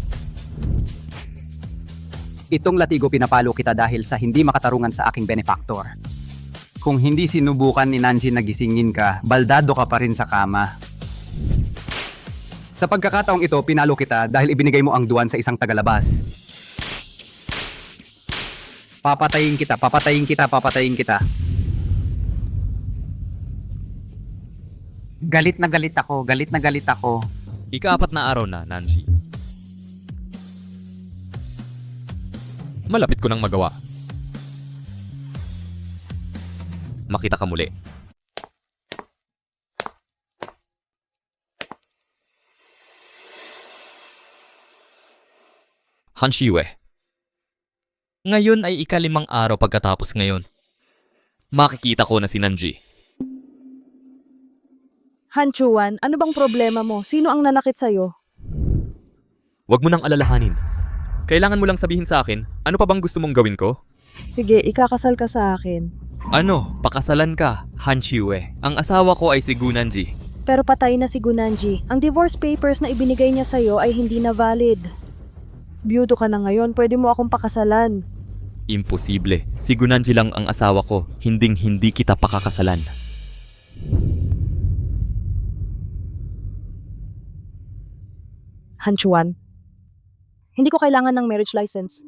Itong latigo, pinapalo kita dahil sa hindi makatarungan sa aking benefactor. Kung hindi sinubukan ni Nancy na gisingin ka, baldado ka pa rin sa kama. Sa pagkakataong ito, pinalo kita dahil ibinigay mo ang Duan sa isang tagalabas. Papatayin kita, papatayin kita, papatayin kita. Galit na galit ako, galit na galit ako. Ika-4 na araw na, Nancy. Malapit ko nang magawa. Makita ka muli. Han Shiyue. Ngayon ay ika-5 araw pagkatapos ngayon. Makikita ko na si Nanji. Hanchuan, ano bang problema mo? Sino ang nanakit sa'yo? Huwag mo nang alalahanin. Kailangan mo lang sabihin sa akin, ano pa bang gusto mong gawin ko? Sige, ikakasal ka sa akin. Ano? Pakasalan ka, Han Shiyue. Ang asawa ko ay si Gu Nanji. Pero patay na si Gunanji. Ang divorce papers na ibinigay niya sa'yo ay hindi na valid. Byudo ka na ngayon, pwede mo akong pakasalan. Imposible. Si Gu Nanji lang ang asawa ko. Hinding-hindi kita pakakasalan. Hanchuan, hindi ko kailangan ng marriage license.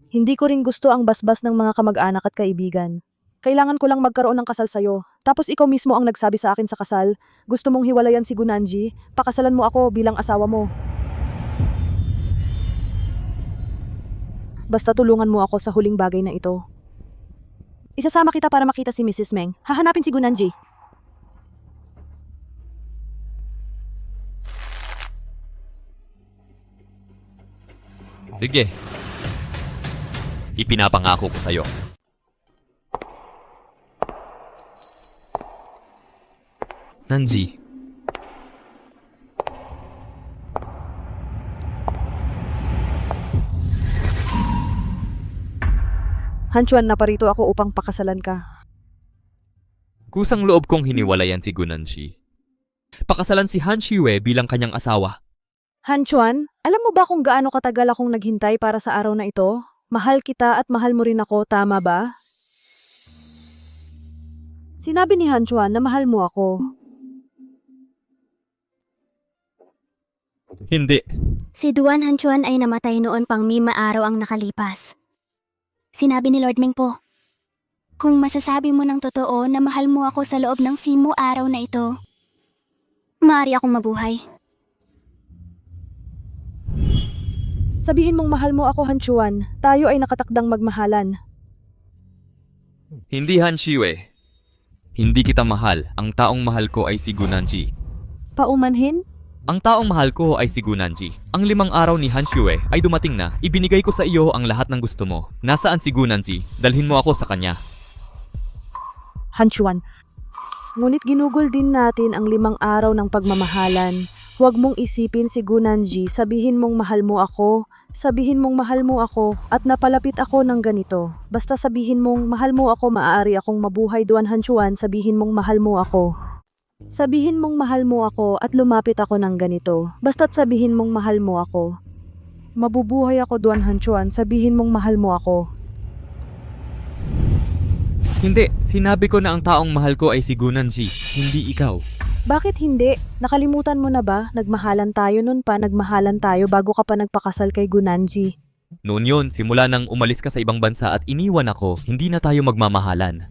Hindi ko rin gusto ang basbas ng mga kamag-anak at kaibigan. Kailangan ko lang magkaroon ng kasal sa'yo. Tapos ikaw mismo ang nagsabi sa akin sa kasal. Gusto mong hiwalayan si Gunanji, pakasalan mo ako bilang asawa mo. Basta tulungan mo ako sa huling bagay na ito. Isasama kita para makita si Mrs. Meng. Hahanapin si Gunanji. Sige. Ipinapangako ko sa'yo. Nanji, Hanchuan, naparito ako upang pakasalan ka. kusang loob kong hiniwalayan si Gunanji. Pakasalan si Han Shiyue bilang kanyang asawa. Hanchuan, alam mo ba kung gaano katagal akong naghintay para sa araw na ito? Mahal kita at mahal mo rin ako, tama ba? Sinabi ni Hanchuan na mahal mo ako. Hindi. Si Duan Hanchuan ay namatay noon pang 5 araw ang nakalipas. Sinabi ni Lord Mengpo, kung masasabi mo ng totoo na mahal mo ako sa loob ng 5 araw na ito, maaari akong mabuhay. Sabihin mong mahal mo ako, Hanchuan. Tayo ay nakatakdang magmahalan. Hindi Han Shiyue. Hindi kita mahal. Ang taong mahal ko ay si Gunanji. Paumanhin? Ang taong mahal ko ay si Gunanji. Ang 5 araw ni Han Shiyue ay dumating na. Ibinigay ko sa iyo ang lahat ng gusto mo. Nasaan si Gunanji? Dalhin mo ako sa kanya. Hanchuan. Ngunit ginugol din natin ang 5 araw ng pagmamahalan. Huwag mong isipin si Gunanji, sabihin mong mahal mo ako, sabihin mong mahal mo ako, at napalapit ako ng ganito. Basta sabihin mong mahal mo ako, maaari akong mabuhay, Duan Hanchuan, sabihin mong mahal mo ako. Sabihin mong mahal mo ako at lumapit ako ng ganito. Basta't sabihin mong mahal mo ako. Mabubuhay ako, Duan Hanchuan, sabihin mong mahal mo ako. Hindi. Sinabi ko na ang taong mahal ko ay si Gunanji, hindi ikaw. Bakit hindi? Nakalimutan mo na ba? Nagmahalan tayo nun pa, nagmahalan tayo bago ka pa nagpakasal kay Gunanji. Noon yun, simula nang umalis ka sa ibang bansa at iniwan ako, hindi na tayo magmamahalan.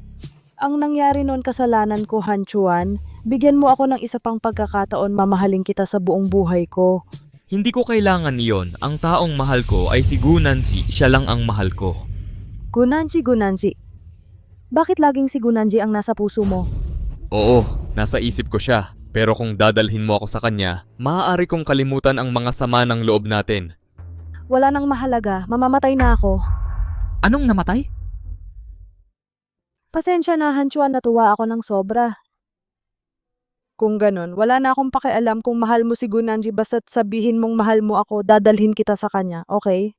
Ang nangyari noon kasalanan ko, Hanchuan. Bigyan mo ako ng isa pang pagkakataon, mamahalin kita sa buong buhay ko. Hindi ko kailangan iyon. Ang taong mahal ko ay si Gunanji, siya lang ang mahal ko. Gunanji, Gunanji. Bakit laging si Gunanji ang nasa puso mo? Oo, nasa isip ko siya. Pero kung dadalhin mo ako sa kanya, maaari kong kalimutan ang mga sama ng loob natin. Wala nang mahalaga, mamamatay na ako. Anong namatay? Pasensya na, Hanchuan, natuwa ako ng sobra. Kung ganun, wala na akong pakialam kung mahal mo si Gunanji, basta't sabihin mong mahal mo ako, dadalhin kita sa kanya, okay?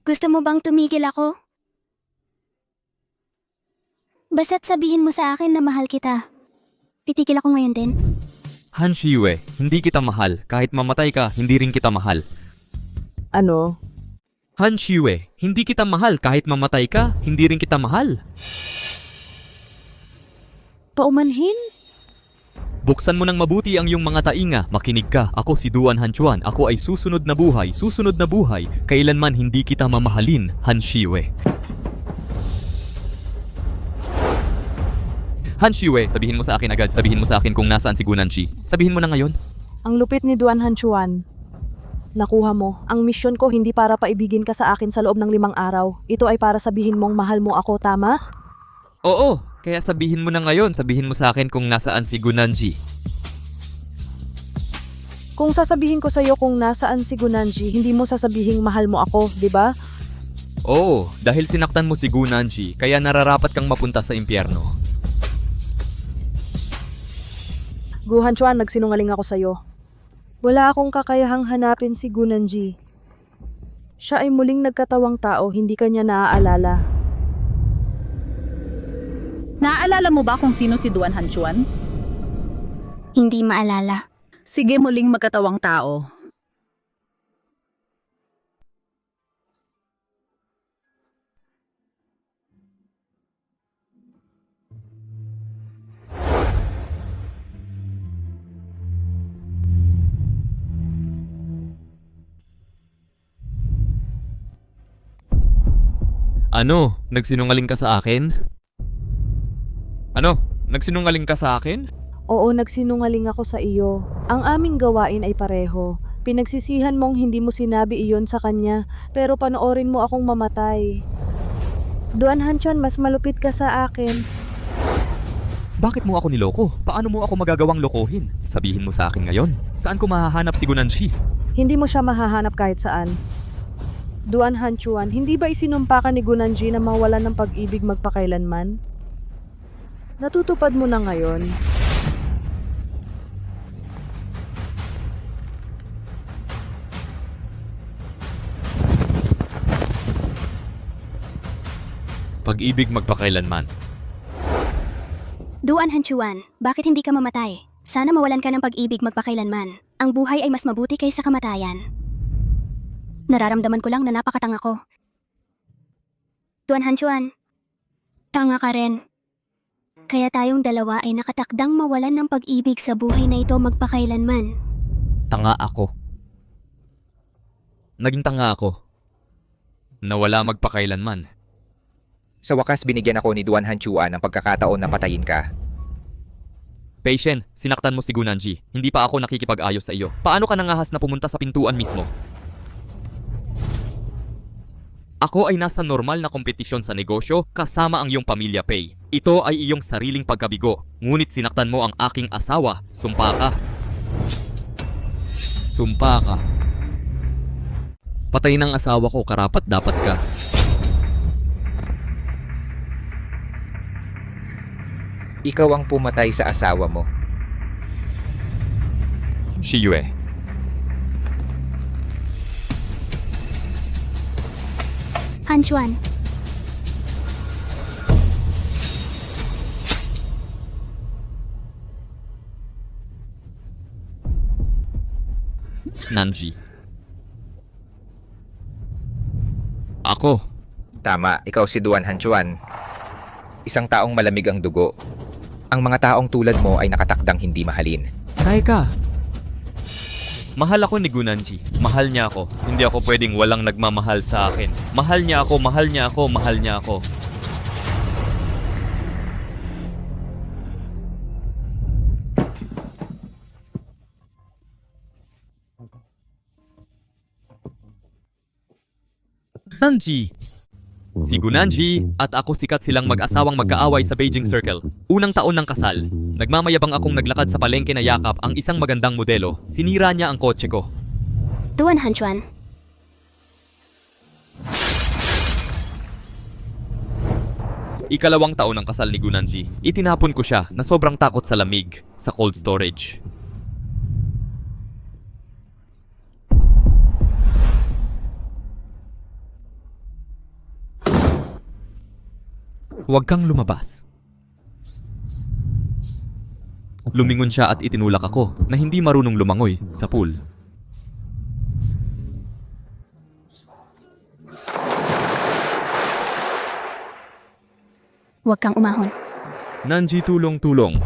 Gusto mo bang tumigil ako? Basta't sabihin mo sa akin na mahal kita. Titigil ako ngayon din. Han Shiyue, hindi kita mahal. Kahit mamatay ka, hindi rin kita mahal. Ano? Han Shiyue, hindi kita mahal. Kahit mamatay ka, hindi rin kita mahal. Paumanhin? Buksan mo ng mabuti ang iyong mga tainga. Makinig ka. Ako si Duan Hanchuan. Ako ay susunod na buhay. Susunod na buhay. Kailanman hindi kita mamahalin, Han Shiyue. Han Shiyue, sabihin mo sa akin agad. Sabihin mo sa akin kung nasaan si Gunanji. Sabihin mo na ngayon. Ang lupit ni Duan Hanchuan. Nakuha mo. Ang misyon ko hindi para paibigin ka sa akin sa loob ng 5 araw. Ito ay para sabihin mong mahal mo ako, tama? Oo, kaya sabihin mo na ngayon. Sabihin mo sa akin kung nasaan si Gunanji. Kung sasabihin ko sa'yo kung nasaan si Gunanji, hindi mo sasabihing mahal mo ako, di ba? Oo, dahil sinaktan mo si Gunanji, kaya nararapat kang mapunta sa impyerno. Gu Hanchuan, nagsinungaling ako sa'yo. Wala akong kakayahang hanapin si Gunanji. Siya ay muling nagkatawang tao, hindi kanya naaalala. Naaalala mo ba kung sino si Duan Hanchuan? Hindi maalala. Sige, muling magkatawang tao. Ano? Nagsinungaling ka sa akin? Ano? Nagsinungaling ka sa akin? Oo, nagsinungaling ako sa iyo. Ang aming gawain ay pareho. Pinagsisihan mong hindi mo sinabi iyon sa kanya, pero panoorin mo akong mamatay. Duan Hanchuan, mas malupit ka sa akin. Bakit mo ako niloko? Paano mo ako magagawang lokohin? Sabihin mo sa akin ngayon. Saan ko mahahanap si Gunanshi? Hindi mo siya mahahanap kahit saan. Duan Hanchuan, hindi ba isinumpa ka ni Gunanji na mawalan ng pag-ibig magpakailanman? Natutupad mo na ngayon. Pag-ibig magpakailanman. Duan Hanchuan, bakit hindi ka mamatay? Sana mawalan ka ng pag-ibig magpakailanman. Ang buhay ay mas mabuti kaysa kamatayan. Nararamdaman ko lang na napakatanga ko. Duan Hanchuan, tanga ka rin. Kaya tayong dalawa ay nakatakdang mawalan ng pag-ibig sa buhay na ito magpakailanman. Tanga ako. Naging tanga ako. Nawala magpakailanman. Sa wakas binigyan ako ni Duan Hanchuan ng pagkakataon na patayin ka. Patient, sinaktan mo si Gunanji. Hindi pa ako nakikipag-ayos sa iyo. Paano ka nangahas na pumunta sa pintuan mismo? Ako ay nasa normal na kompetisyon sa negosyo kasama ang iyong pamilya, Pei. Ito ay iyong sariling pagkabigo. Ngunit sinaktan mo ang aking asawa. Sumpa ka. Sumpa ka. Patay ng asawa ko, karapat dapat ka. Ikaw ang pumatay sa asawa mo. Shiyue. Hanchuan, Nanji. Ako. Tama, ikaw si Duan Hanchuan. Isang taong malamig ang dugo. Ang mga taong tulad mo ay nakatakdang hindi mahalin. Teka. Mahal ako ni Gunanji. Mahal niya ako. Hindi ako pwedeng walang nagmamahal sa akin. Mahal niya ako, mahal niya ako, mahal niya ako. Nanji. Si Gunanji at ako sikat silang mag-asawang magkaaway sa Beijing Circle. Unang taon ng kasal, nagmamayabang akong naglakad sa palengke na yakap ang isang magandang modelo. Sinira niya ang kotse ko. Duan Hanchuan. Ikalawang taon ng kasal ni Gunanji, itinapon ko siya na sobrang takot sa lamig sa cold storage. Huwag kang lumabas. Lumingon siya at itinulak ako na hindi marunong lumangoy sa pool. Huwag kang umahon. Nanji, tulong-tulong.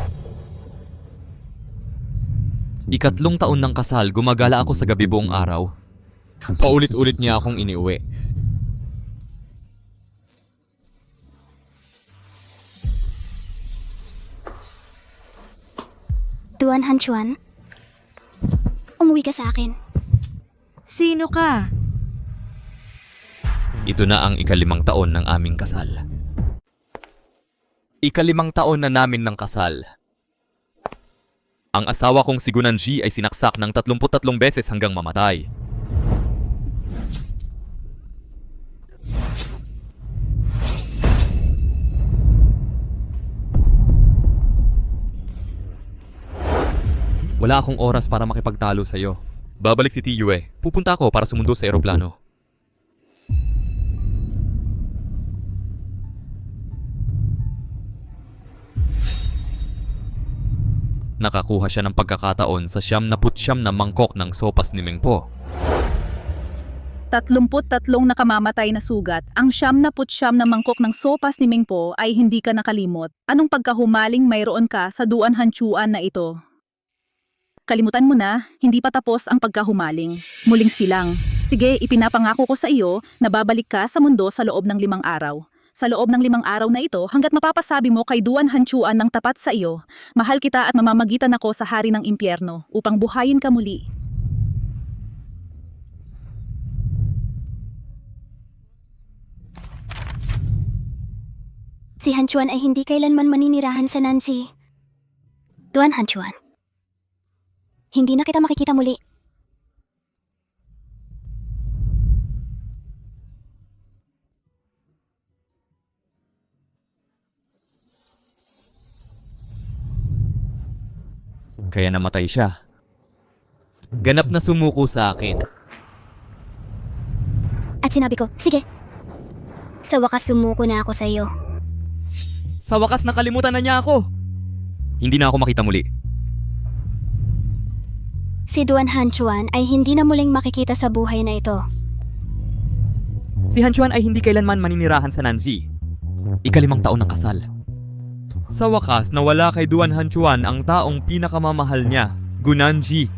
Ikatlong taon ng kasal, gumagala ako sa gabi buong araw. Paulit-ulit niya akong iniuwi. Duan Hanchuan, umuwi ka sa akin. Sino ka? Ito na ang ikalimang taon ng aming kasal. Ikalimang taon na namin ng kasal. Ang asawa kong si Gunanji ay sinaksak ng 33 beses hanggang mamatay. Wala akong oras para makipagtalo sa'yo. Babalik si Tiyue. Pupunta ako para sumundo sa eroplano. Nakakuha siya ng pagkakataon sa 79 na mangkok ng sopas ni Mingpo. 33 nakamamatay na sugat. Ang 79 na mangkok ng sopas ni Mingpo ay hindi ka nakalimot. Anong pagkahumaling mayroon ka sa Duan Hanchuan na ito? Kalimutan mo na, hindi pa tapos ang pagkahumaling. Muling silang. Sige, ipinapangako ko sa iyo na babalik ka sa mundo sa loob ng 5 araw. Sa loob ng 5 araw na ito, hanggat mapapasabi mo kay Duan Hanchuan ng tapat sa iyo, mahal kita at mamamagitan ako sa hari ng impyerno upang buhayin ka muli. Si Hanchuan ay hindi kailanman maninirahan sa Nanji. Duan Hanchuan. Hindi na kita makikita muli. Kaya namatay siya. Ganap na sumuko sa akin. At sinabi ko, sige. Sa wakas sumuko na ako sa iyo. Sa wakas nakalimutan na niya ako. Hindi na ako makita muli. Si Duan Hanchuan ay hindi na muling makikita sa buhay na ito. Si Hanchuan ay hindi kailanman maninirahan sa Nanji. 5 taon ng kasal. Sa wakas, nawala kay Duan Hanchuan ang taong pinakamamahal niya, Gunanji.